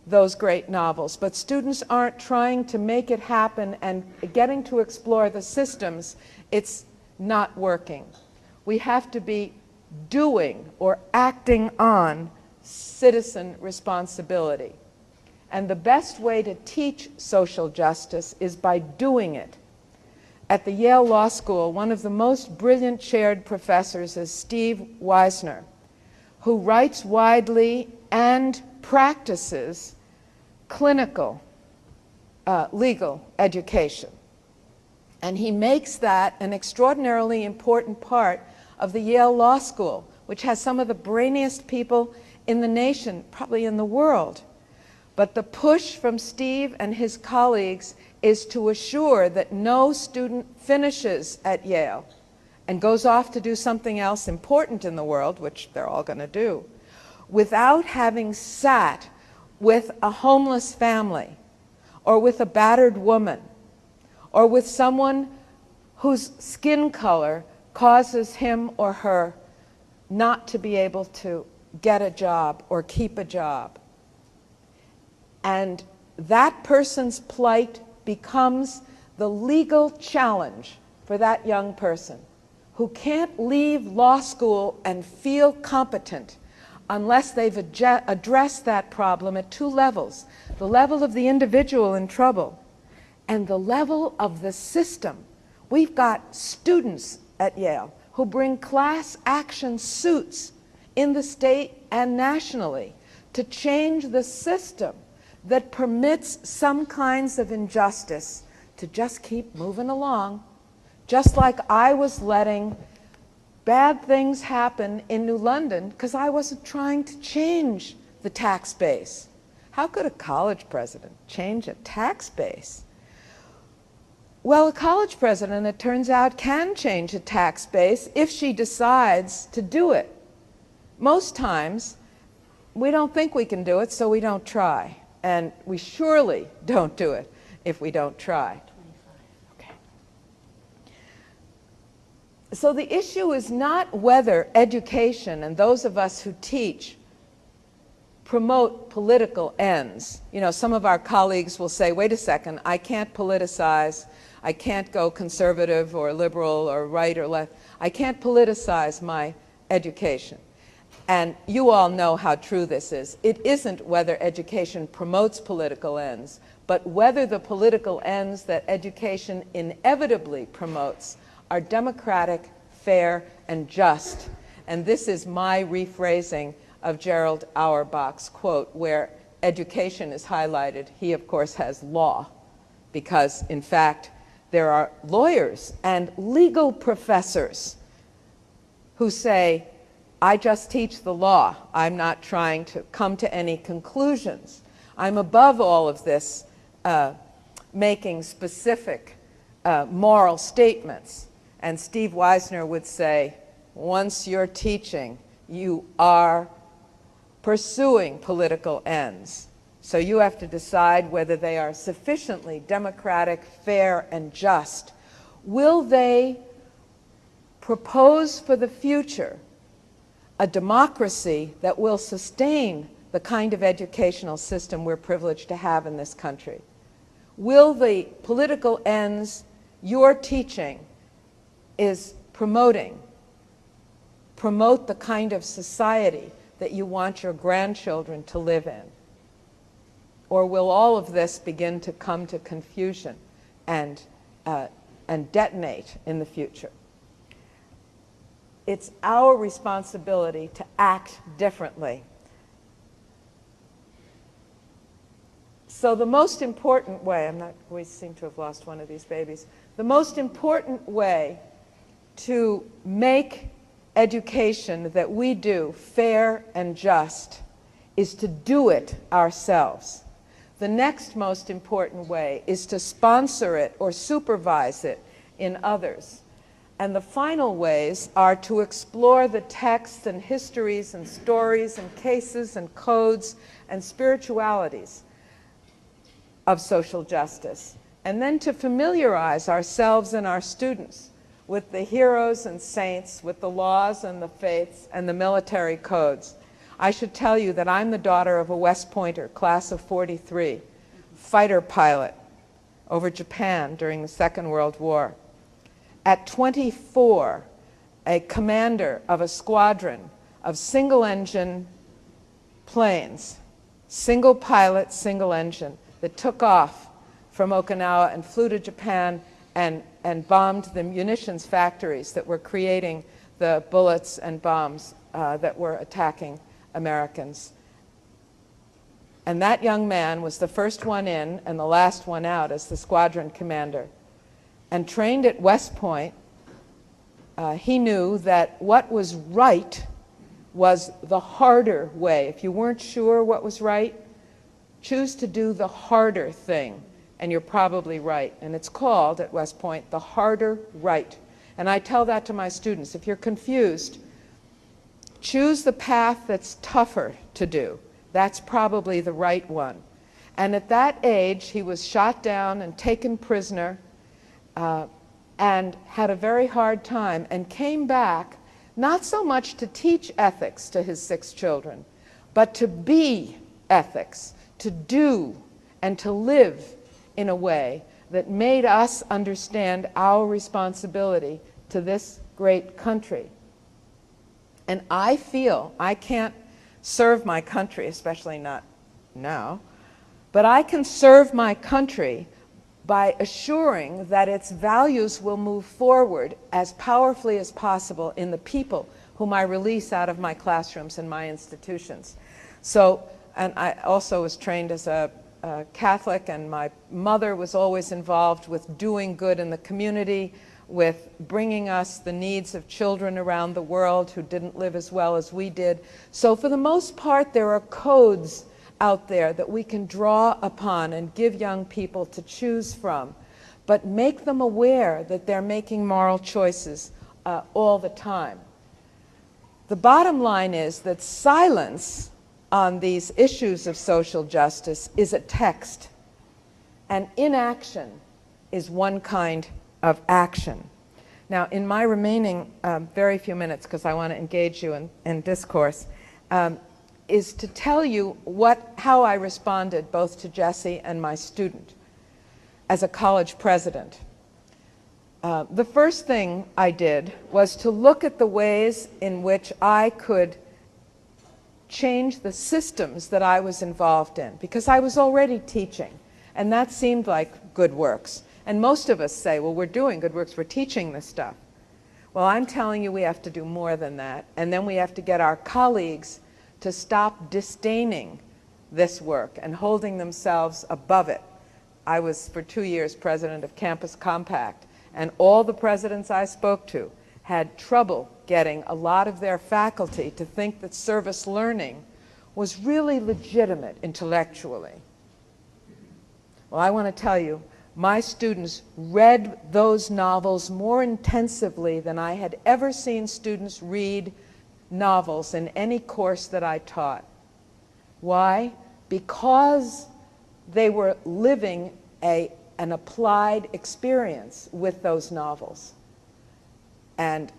those great novels, but students aren't trying to make it happen and getting to explore the systems, it's not working. We have to be doing or acting on citizen responsibility. And the best way to teach social justice is by doing it. At the Yale Law School, one of the most brilliant chaired professors is Steve Weisner, who writes widely and practices clinical legal education. And he makes that an extraordinarily important part of the Yale Law School, which has some of the brainiest people in the nation, probably in the world. But the push from Steve and his colleagues is to assure that no student finishes at Yale and goes off to do something else important in the world, which they're all going to do, without having sat with a homeless family, or with a battered woman, or with someone whose skin color causes him or her not to be able to get a job or keep a job. And that person's plight becomes the legal challenge for that young person, who can't leave law school and feel competent unless they've addressed that problem at two levels: the level of the individual in trouble and the level of the system. We've got students at Yale who bring class action suits in the state and nationally to change the system that permits some kinds of injustice to just keep moving along, just like I was letting bad things happen in New London because I wasn't trying to change the tax base. How could a college president change a tax base? Well, a college president, it turns out, can change a tax base if she decides to do it. Most times, we don't think we can do it, so we don't try. And we surely don't do it if we don't try. Okay. So the issue is not whether education and those of us who teach promote political ends. You know, some of our colleagues will say, wait a second, I can't politicize, I can't go conservative or liberal or right or left. I can't politicize my education. And you all know how true this is. It isn't whether education promotes political ends, but whether the political ends that education inevitably promotes are democratic, fair, and just. And this is my rephrasing of Gerald Auerbach's quote, where education is highlighted. He, of course, has law because, in fact, there are lawyers and legal professors who say, I just teach the law. I'm not trying to come to any conclusions. I'm above all of this making specific moral statements. And Steve Weisner would say, once you're teaching, you are pursuing political ends. So you have to decide whether they are sufficiently democratic, fair, and just. Will they propose for the future a democracy that will sustain the kind of educational system we're privileged to have in this country? Will the political ends your teaching is promote the kind of society that you want your grandchildren to live in? Or will all of this begin to come to confusion and detonate in the future? It's our responsibility to act differently. So the most important way, we seem to have lost one of these babies. The most important way to make education that we do fair and just is to do it ourselves. The next most important way is to sponsor it or supervise it in others. And the final ways are to explore the texts and histories and stories and cases and codes and spiritualities of social justice, and then to familiarize ourselves and our students with the heroes and saints, with the laws and the faiths and the military codes. I should tell you that I'm the daughter of a West Pointer, class of '43, fighter pilot over Japan during the Second World War. At 24, a commander of a squadron of single-engine planes, single pilot, single engine, that took off from Okinawa and flew to Japan and bombed the munitions factories that were creating the bullets and bombs that were attacking Americans. And that young man was the first one in and the last one out as the squadron commander. And trained at West Point, he knew that what was right was the harder way. If you weren't sure what was right, choose to do the harder thing, and you're probably right. And it's called, at West Point, the harder right. And I tell that to my students. If you're confused, choose the path that's tougher to do. That's probably the right one. And at that age, he was shot down and taken prisoner and had a very hard time, and came back not so much to teach ethics to his 6 children, but to be ethics, to do and to live in a way that made us understand our responsibility to this great country. And I feel I can't serve my country, especially not now, but I can serve my country by assuring that its values will move forward as powerfully as possible in the people whom I release out of my classrooms and my institutions. So, and I also was trained as a Catholic, and my mother was always involved with doing good in the community, with bringing us the needs of children around the world who didn't live as well as we did. So for the most part, there are codes out there that we can draw upon and give young people to choose from, but make them aware that they're making moral choices all the time. The bottom line is that silence on these issues of social justice is a text, and inaction is one kind of action. Now, in my remaining very few minutes, because I want to engage you in discourse, is to tell you how I responded both to Jessie and my student as a college president. The first thing I did was to look at the ways in which I could change the systems that I was involved in, because I was already teaching, and that seemed like good works. And most of us say, well, we're doing good works, we're teaching this stuff. Well, I'm telling you we have to do more than that, and then we have to get our colleagues to stop disdaining this work and holding themselves above it. I was for 2 years president of Campus Compact, and all the presidents I spoke to had trouble getting a lot of their faculty to think that service learning was really legitimate intellectually. Well, I want to tell you, my students read those novels more intensively than I had ever seen students read novels in any course that I taught. Why? Because they were living an applied experience with those novels. And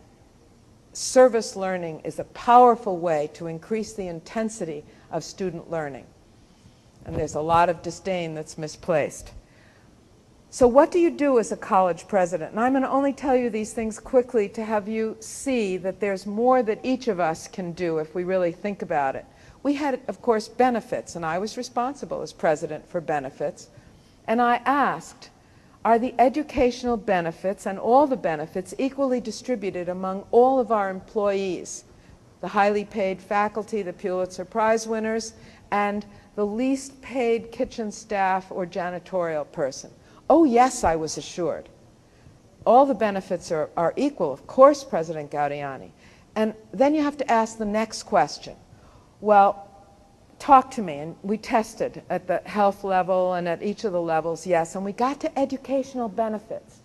service learning is a powerful way to increase the intensity of student learning. And there's a lot of disdain that's misplaced. So what do you do as a college president? And I'm going to only tell you these things quickly to have you see that there's more that each of us can do if we really think about it. We had, of course, benefits, and I was responsible as president for benefits. And I asked, are the educational benefits and all the benefits equally distributed among all of our employees? The highly paid faculty, the Pulitzer Prize winners, and the least paid kitchen staff or janitorial person. Oh, yes, I was assured. All the benefits are equal, of course, President Gaudiani. And then you have to ask the next question. Well, talk to me. And we tested at the health level and at each of the levels, yes. And we got to educational benefits.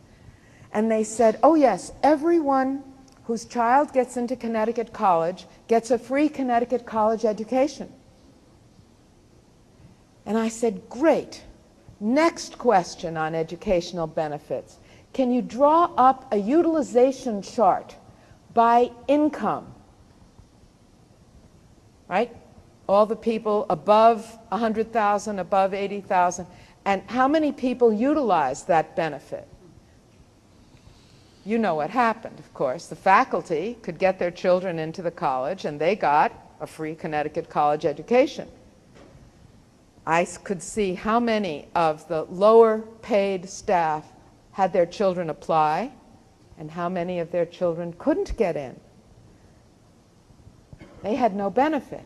And they said, oh, yes, everyone whose child gets into Connecticut College gets a free Connecticut College education. And I said, great. Next question on educational benefits. Can you draw up a utilization chart by income? Right? All the people above 100,000, above 80,000, and how many people utilize that benefit? You know what happened, of course. The faculty could get their children into the college, and they got a free Connecticut College education. I could see how many of the lower paid staff had their children apply and how many of their children couldn't get in. They had no benefit.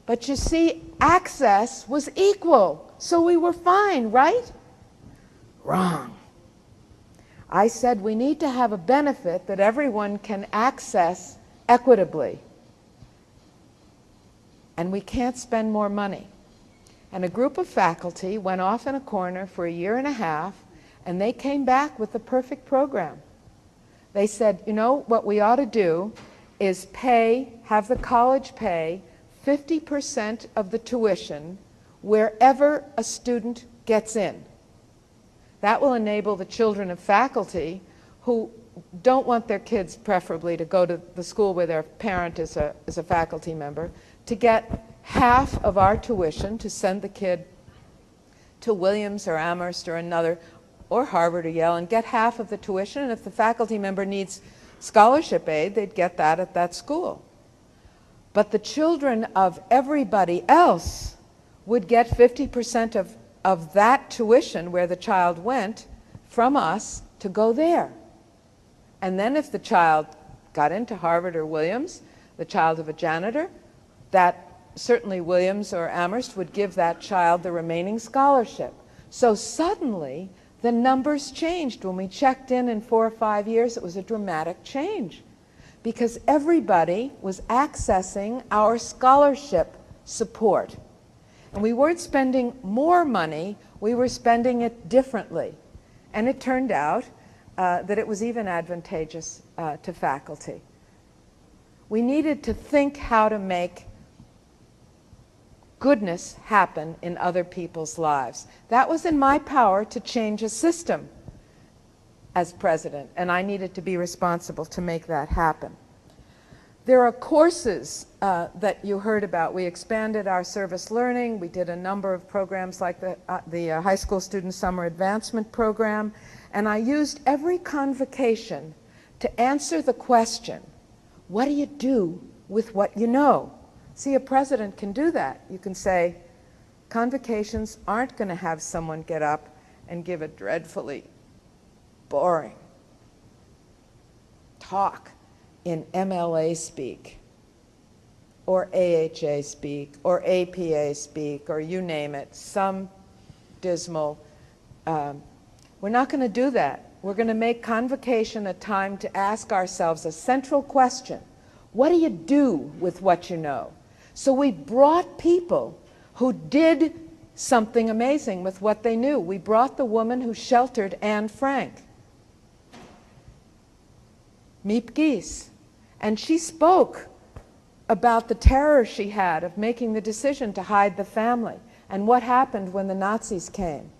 But you see, access was equal, so we were fine, right? Wrong. I said we need to have a benefit that everyone can access equitably. And we can't spend more money. And a group of faculty went off in a corner for 1.5 years, and they came back with the perfect program. They said, you know, what we ought to do is have the college pay 50% of the tuition wherever a student gets in. That will enable the children of faculty who don't want their kids preferably to go to the school where their parent is a faculty member to get half of our tuition to send the kid to Williams or Amherst or another, or Harvard or Yale, and get half of the tuition. And if the faculty member needs scholarship aid, they'd get that at that school. But the children of everybody else would get 50% of that tuition where the child went from us to go there. And then if the child got into Harvard or Williams, the child of a janitor, that certainly Williams or Amherst would give that child the remaining scholarship. So suddenly the numbers changed. When we checked in 4 or 5 years, it was a dramatic change because everybody was accessing our scholarship support. And we weren't spending more money, we were spending it differently. And it turned out that it was even advantageous to faculty. We needed to think how to make goodness happen in other people's lives. That was in my power to change a system as president, and I needed to be responsible to make that happen. There are courses that you heard about. We expanded our service learning. We did a number of programs like the High School Student Summer Advancement Program, and I used every convocation to answer the question, what do you do with what you know? See, a president can do that. You can say, convocations aren't going to have someone get up and give a dreadfully boring talk in MLA speak, or AHA speak, or APA speak, or you name it, some dismal We're not going to do that. We're going to make convocation a time to ask ourselves a central question. What do you do with what you know? So we brought people who did something amazing with what they knew. We brought the woman who sheltered Anne Frank, Miep Gies, and she spoke about the terror she had of making the decision to hide the family and what happened when the Nazis came.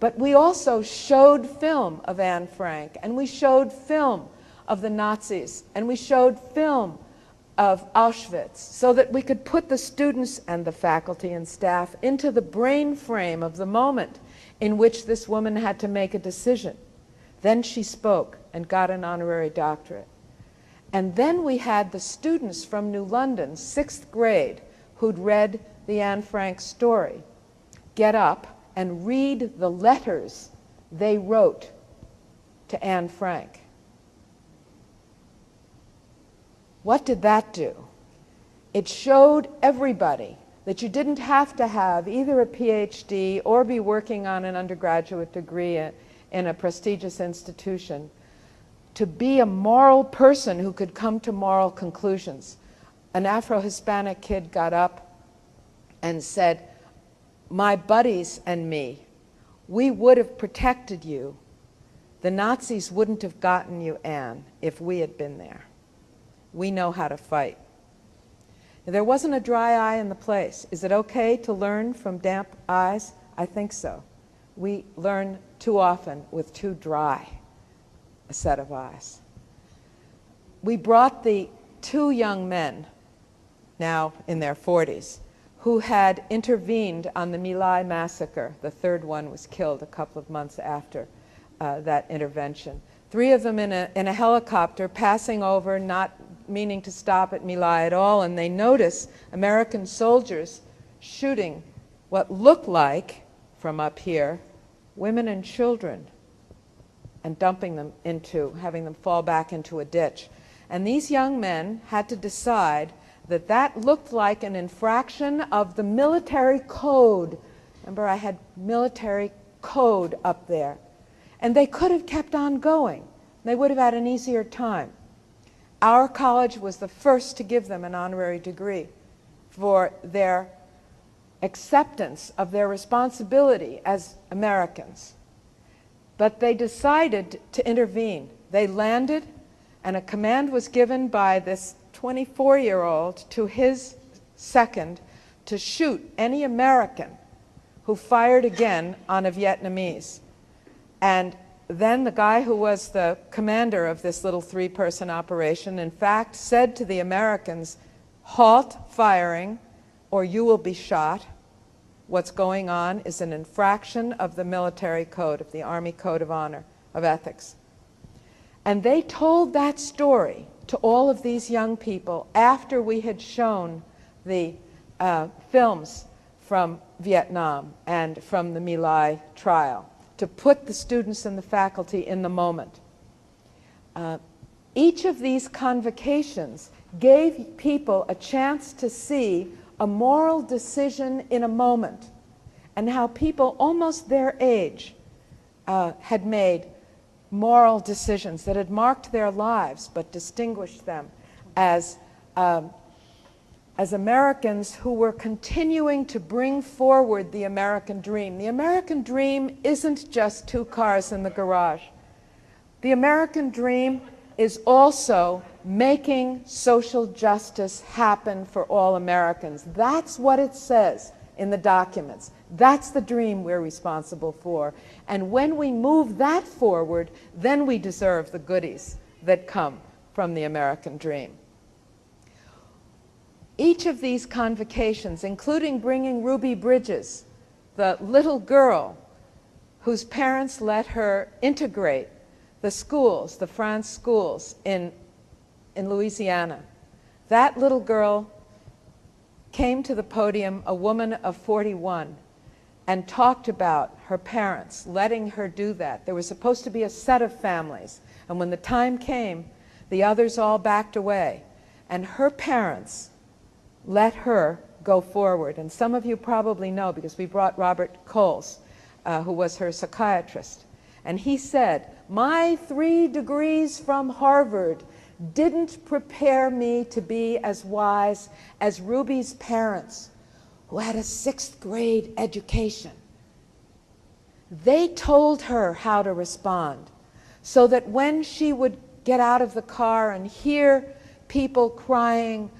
But we also showed film of Anne Frank, and we showed film of the Nazis, and we showed film of Auschwitz, so that we could put the students and the faculty and staff into the brain frame of the moment in which this woman had to make a decision. Then she spoke and got an honorary doctorate. And then we had the students from New London, 6th grade, who'd read the Anne Frank story, get up and read the letters they wrote to Anne Frank. What did that do? It showed everybody that you didn't have to have either a PhD or be working on an undergraduate degree in a prestigious institution to be a moral person who could come to moral conclusions. An Afro-Hispanic kid got up and said, "My buddies and me, we would have protected you. The Nazis wouldn't have gotten you, Anne, if we had been there. We know how to fight." There wasn't a dry eye in the place. Is it okay to learn from damp eyes? I think so. We learn too often with too dry a set of eyes. We brought the 2 young men, now in their 40s, who had intervened on the My Lai massacre. The 3rd one was killed a couple of months after that intervention. 3 of them in a helicopter passing over, not meaning to stop at My Lai at all, and they notice American soldiers shooting what looked like, from up here, women and children, and dumping them into, having them fall back into a ditch. And these young men had to decide that that looked like an infraction of the military code. Remember, I had military code up there. And they could have kept on going. They would have had an easier time. Our college was the first to give them an honorary degree for their acceptance of their responsibility as Americans. But they decided to intervene. They landed, and a command was given by this 24-year-old to his second to shoot any American who fired again on a Vietnamese. And then the guy who was the commander of this little 3-person operation, in fact, said to the Americans, "Halt firing or you will be shot. What's going on is an infraction of the military code, of the Army Code of Honor, of Ethics." And they told that story to all of these young people after we had shown the films from Vietnam and from the My Lai trial, to put the students and the faculty in the moment. Each of these convocations gave people a chance to see a moral decision in a moment, and how people almost their age had made moral decisions that had marked their lives but distinguished them as Americans who were continuing to bring forward the American dream. The American dream isn't just 2 cars in the garage. The American dream is also making social justice happen for all Americans. That's what it says in the documents. That's the dream we're responsible for. And when we move that forward, then we deserve the goodies that come from the American dream. Each of these convocations, including bringing Ruby Bridges, the little girl whose parents let her integrate the schools, the France schools in Louisiana. That little girl came to the podium, a woman of 41, and talked about her parents letting her do that. There was supposed to be a set of families, and when the time came, the others all backed away, and her parents let her go forward. And some of you probably know, because we brought Robert Coles, who was her psychiatrist. And he said, "My 3 degrees from Harvard didn't prepare me to be as wise as Ruby's parents, who had a 6th grade education. They told her how to respond, so that when she would get out of the car and hear people crying,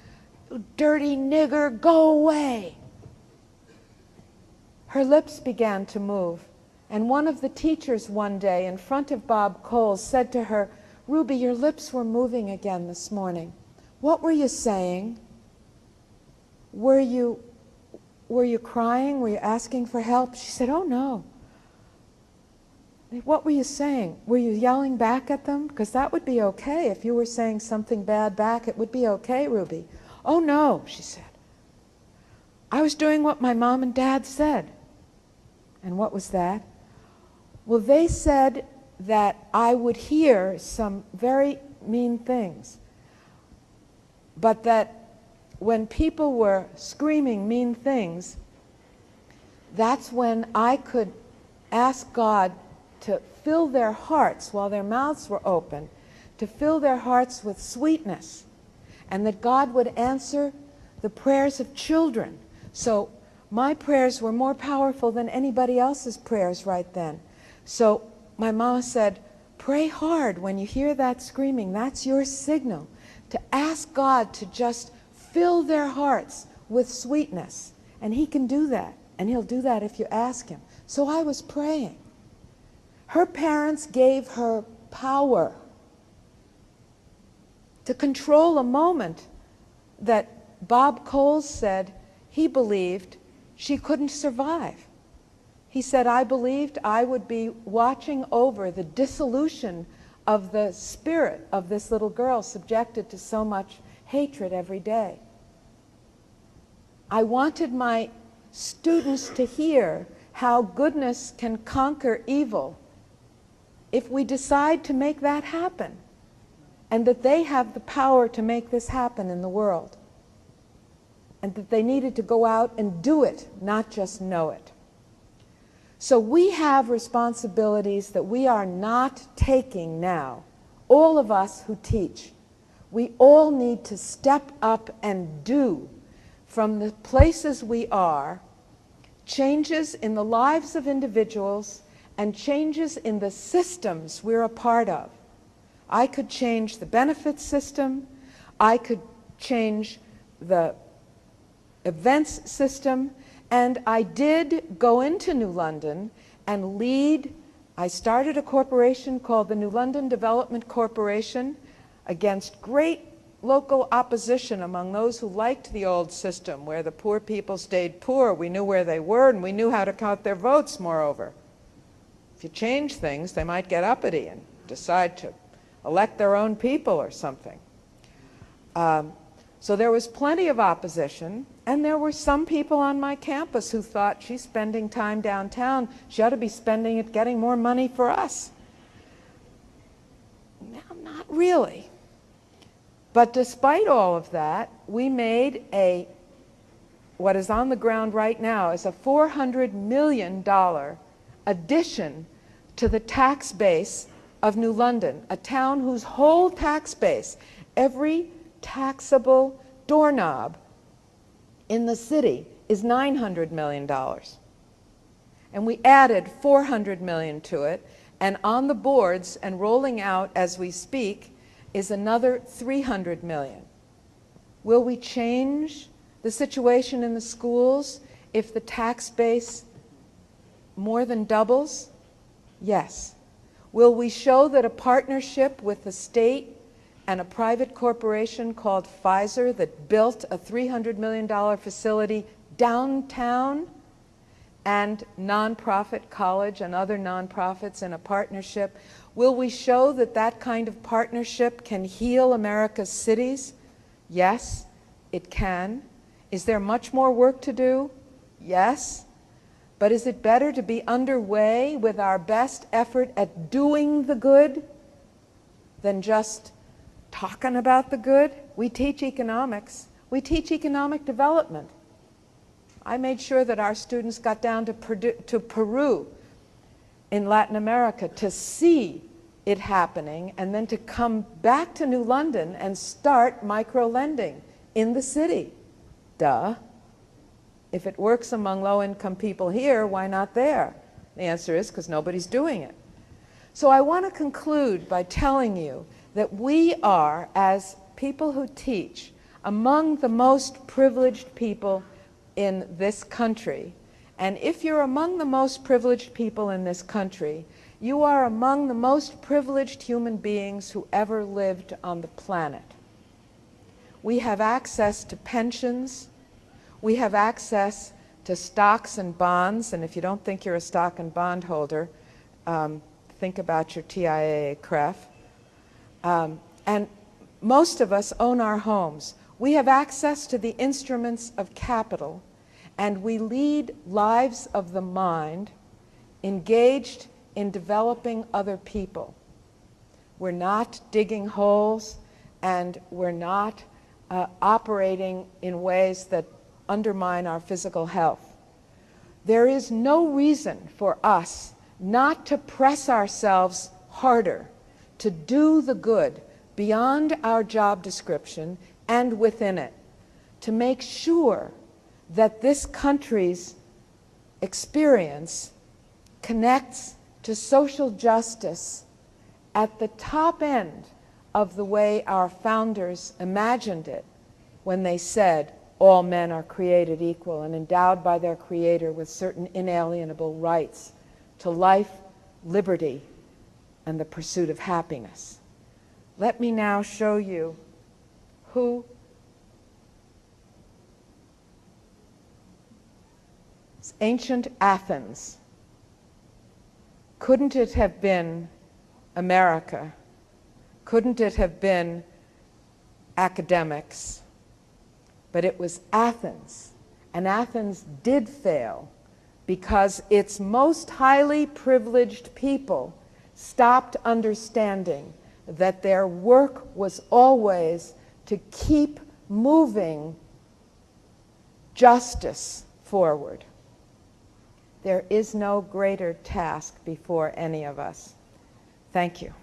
'Dirty nigger, go away,' her lips began to move. And one of the teachers one day in front of Bob Coles said to her, 'Ruby, your lips were moving again this morning. What were you saying? Were you crying? Were you asking for help?' She said, 'Oh, no.' 'What were you saying? Were you yelling back at them? Because that would be okay. If you were saying something bad back, it would be okay, Ruby.' 'Oh, no,' she said. 'I was doing what my mom and dad said.' 'And what was that?' 'Well, they said that I would hear some very mean things, but that when people were screaming mean things, that's when I could ask God to fill their hearts while their mouths were open, to fill their hearts with sweetness, and that God would answer the prayers of children. So my prayers were more powerful than anybody else's prayers right then. So my mama said, pray hard when you hear that screaming. That's your signal to ask God to just fill their hearts with sweetness. And he can do that, and he'll do that if you ask him. So I was praying. Her parents gave her power to control a moment that Bob Coles said he believed she couldn't survive. He said, I believed I would be watching over the dissolution of the spirit of this little girl subjected to so much hatred every day. I wanted my students to hear how goodness can conquer evil if we decide to make that happen, and that they have the power to make this happen in the world, and that they needed to go out and do it, not just know it. So we have responsibilities that we are not taking now. All of us who teach, we all need to step up and do, from the places we are, changes in the lives of individuals and changes in the systems we're a part of. I could change the benefits system, I could change the events system, and I did go into New London and lead. I started a corporation called the New London Development Corporation against great local opposition among those who liked the old system where the poor people stayed poor. We knew where they were and we knew how to count their votes, moreover. If you change things, they might get uppity and decide to elect their own people or something. So there was plenty of opposition, and there were some people on my campus who thought, she's spending time downtown, she ought to be spending it getting more money for us. No, not really. But despite all of that, we made what is on the ground right now is a $400 million addition to the tax base of New London, a town whose whole tax base, every taxable doorknob in the city is $900 million. And we added $400 million to it, and on the boards and rolling out as we speak is another $300 million. Will we change the situation in the schools if the tax base more than doubles? Yes. Will we show that a partnership with the state and a private corporation called Pfizer that built a $300 million facility downtown, and nonprofit college and other nonprofits in a partnership, will we show that that kind of partnership can heal America's cities? Yes, it can. Is there much more work to do? Yes. But is it better to be underway with our best effort at doing the good than just talking about the good? We teach economics. We teach economic development. I made sure that our students got down to Peru in Latin America to see it happening and then to come back to New London and start micro-lending in the city. Duh. If it works among low-income people here, why not there? The answer is because nobody's doing it. So I want to conclude by telling you that we are, as people who teach, among the most privileged people in this country. And if you're among the most privileged people in this country, you are among the most privileged human beings who ever lived on the planet. We have access to pensions. We have access to stocks and bonds. And if you don't think you're a stock and bond holder, think about your TIAA-CREF. And most of us own our homes. We have access to the instruments of capital, and we lead lives of the mind engaged in developing other people. We're not digging holes, and we're not operating in ways that undermine our physical health. There is no reason for us not to press ourselves harder to do the good beyond our job description and within it, to make sure that this country's experience connects to social justice at the top end of the way our founders imagined it when they said all men are created equal and endowed by their Creator with certain inalienable rights to life, liberty, and the pursuit of happiness. Let me now show you who ancient Athens. Couldn't it have been America? Couldn't it have been academics? But it was Athens, and Athens did fail because its most highly privileged people stopped understanding that their work was always to keep moving justice forward. There is no greater task before any of us. Thank you.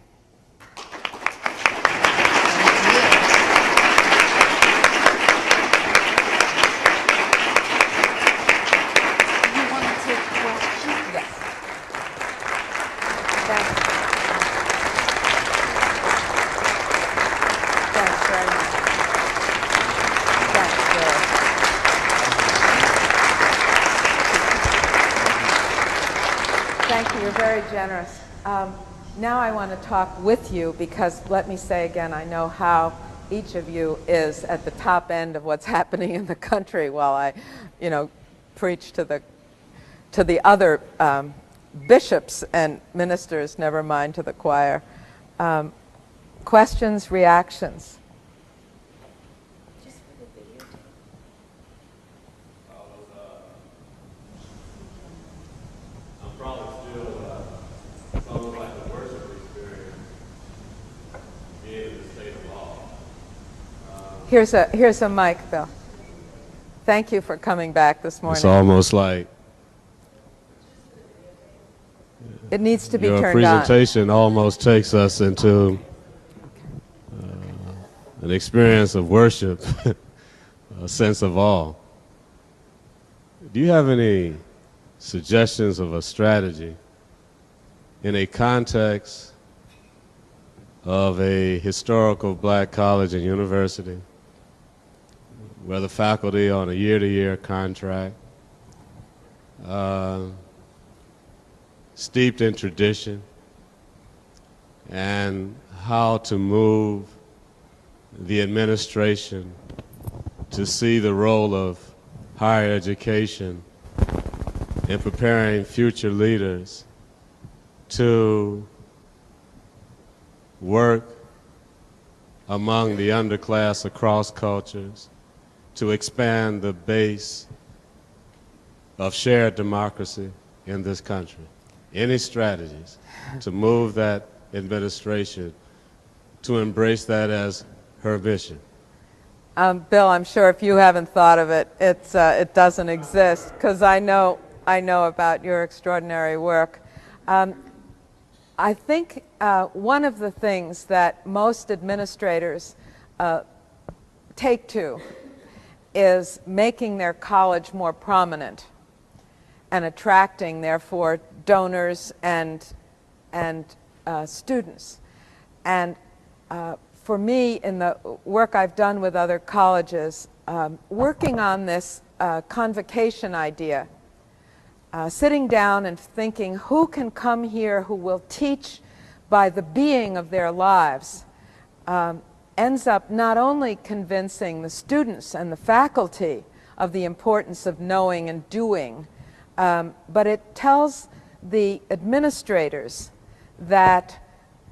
Very generous. Now I want to talk with you because, let me say again, I know how each of you is at the top end of what's happening in the country while I, preach to the other bishops and ministers, never mind to the choir. Questions, reactions? Here's a mic, Bill. Thank you for coming back this morning. It's almost like it needs to be your turned on. presentation almost takes us into an experience of worship, a sense of awe. Do you have any suggestions of a strategy in a context of a historical black college and university where the faculty on a year-to-year contract, steeped in tradition, and how to move the administration to see the role of higher education in preparing future leaders to work among the underclass across cultures, to expand the base of shared democracy in this country. Any strategies to move that administration to embrace that as her mission? Bill, I'm sure if you haven't thought of it, it doesn't exist, because I know about your extraordinary work. I think one of the things that most administrators take to is making their college more prominent and attracting, therefore, donors and students. And for me, in the work I've done with other colleges, working on this convocation idea, sitting down and thinking who can come here who will teach by the being of their lives, ends up not only convincing the students and the faculty of the importance of knowing and doing, but it tells the administrators that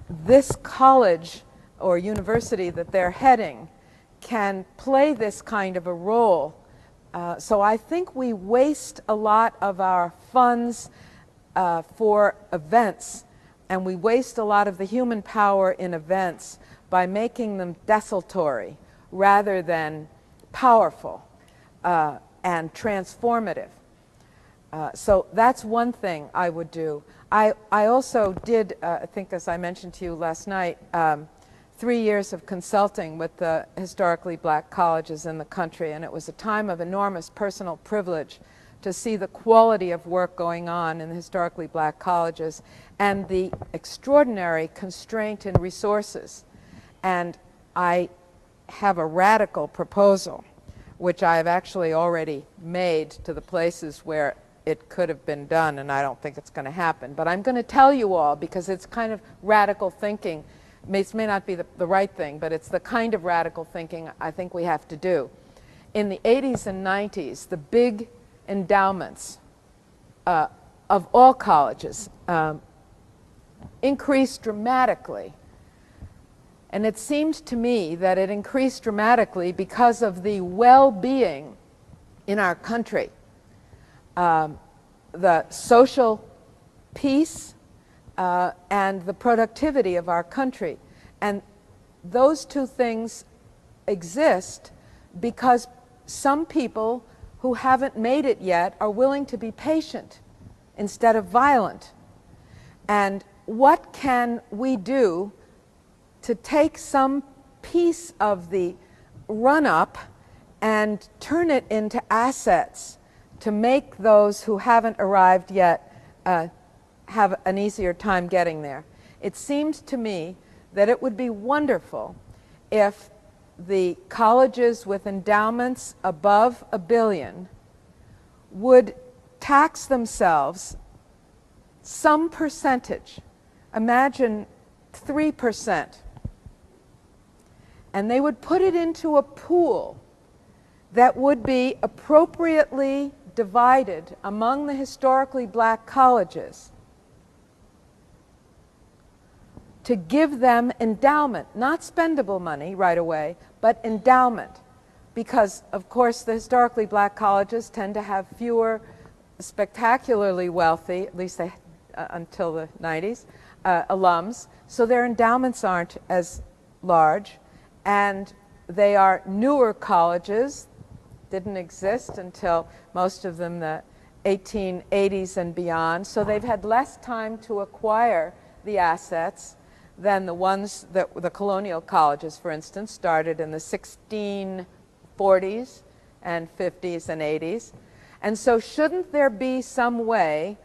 this college or university that they're heading can play this kind of a role. So I think we waste a lot of our funds for events, and we waste a lot of the human power in events by making them desultory rather than powerful and transformative. So that's one thing I would do. I also did, I think as I mentioned to you last night, 3 years of consulting with the historically black colleges in the country, and it was a time of enormous personal privilege to see the quality of work going on in the historically black colleges and the extraordinary constraint in resources. And I have a radical proposal, which I have actually already made to the places where it could have been done, and I don't think it's going to happen. But I'm going to tell you all because it's kind of radical thinking. It may not be the right thing, but it's the kind of radical thinking I think we have to do. In the 80s and 90s, the big endowments of all colleges increased dramatically. And it seemed to me that it increased dramatically because of the well-being in our country, the social peace, and the productivity of our country. And those two things exist because some people who haven't made it yet are willing to be patient instead of violent. And what can we do to take some piece of the run-up and turn it into assets to make those who haven't arrived yet have an easier time getting there? It seems to me that it would be wonderful if the colleges with endowments above $1 billion would tax themselves some percentage, imagine 3%, and they would put it into a pool that would be appropriately divided among the historically black colleges to give them endowment, not spendable money right away, but endowment. Because, of course, the historically black colleges tend to have fewer spectacularly wealthy, at least they, until the 90s, alums, so their endowments aren't as large, and they are newer colleges, didn't exist until most of them the 1880s and beyond, so they've had less time to acquire the assets than the ones that the colonial colleges, for instance, started in the 1640s and 50s and 80s. And so shouldn't there be some way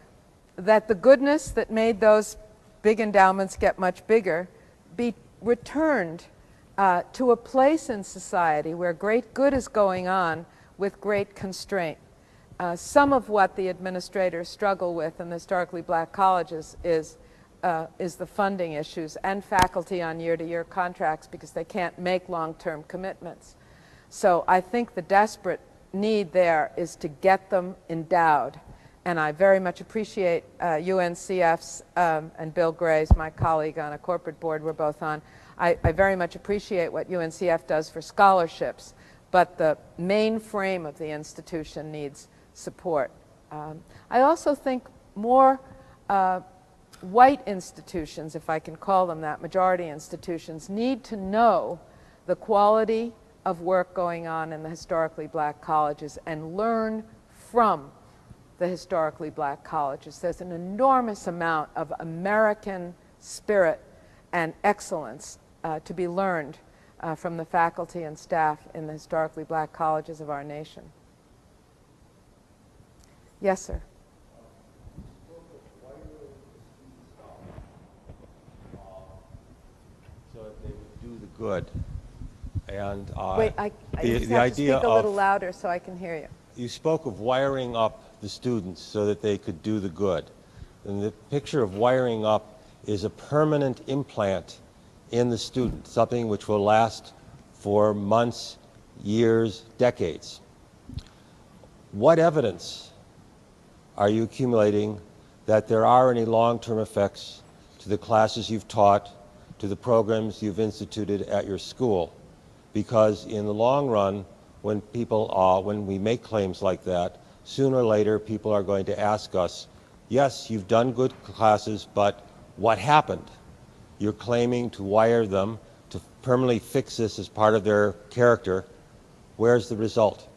that the goodness that made those big endowments get much bigger be returned to a place in society where great good is going on with great constraint? Some of what the administrators struggle with in the historically black colleges is the funding issues and faculty on year-to-year contracts because they can't make long-term commitments. So I think the desperate need there is to get them endowed. And I very much appreciate UNCF's and Bill Gray's, my colleague on a corporate board we're both on. I very much appreciate what UNCF does for scholarships, but the main frame of the institution needs support. I also think more white institutions, if I can call them that, majority institutions, need to know the quality of work going on in the historically black colleges and learn from the historically black colleges. There's an enormous amount of American spirit and excellence to be learned from the faculty and staff in the historically black colleges of our nation. Yes, sir. So that they would do the good. And Wait, I just the have idea to speak a little of, louder so I can hear you. you spoke of wiring up the students so that they could do the good. And the picture of wiring up is a permanent implant in the student, something which will last for months, years, decades. What evidence are you accumulating that there are any long-term effects to the classes you've taught, to the programs you've instituted at your school? Because in the long run, when we make claims like that, sooner or later people are going to ask us, yes, you've done good classes, but what happened? You're claiming to wire them, to permanently fix this as part of their character. Where's the result?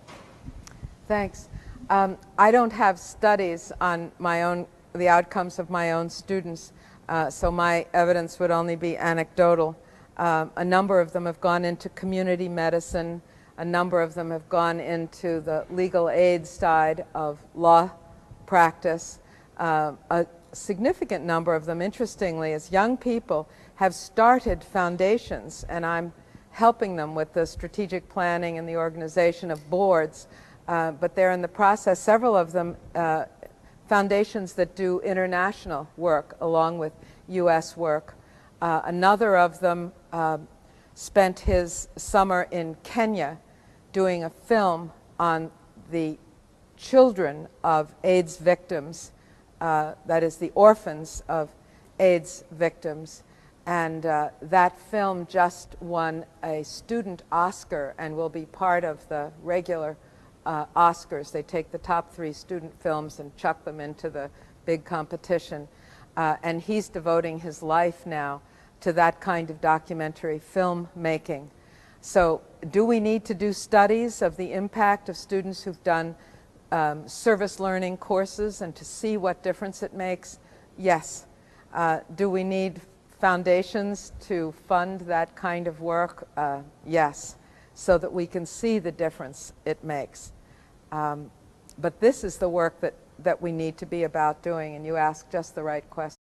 Thanks. I don't have studies on the outcomes of my own students, so my evidence would only be anecdotal. A number of them have gone into community medicine. A number of them have gone into the legal aid side of law practice. A significant number of them, interestingly, as young people, have started foundations, and I'm helping them with the strategic planning and the organization of boards. But they're in the process, several of them, foundations that do international work along with U.S. work. Another of them spent his summer in Kenya doing a film on the children of AIDS victims, that is, the orphans of AIDS victims. And that film just won a student Oscar and will be part of the regular Oscars. They take the top 3 student films and chuck them into the big competition. And he's devoting his life now to that kind of documentary filmmaking. So do we need to do studies of the impact of students who've done service learning courses and to see what difference it makes? Yes. Do we need foundations to fund that kind of work? Yes, so that we can see the difference it makes. But this is the work that we need to be about doing, and you ask just the right question.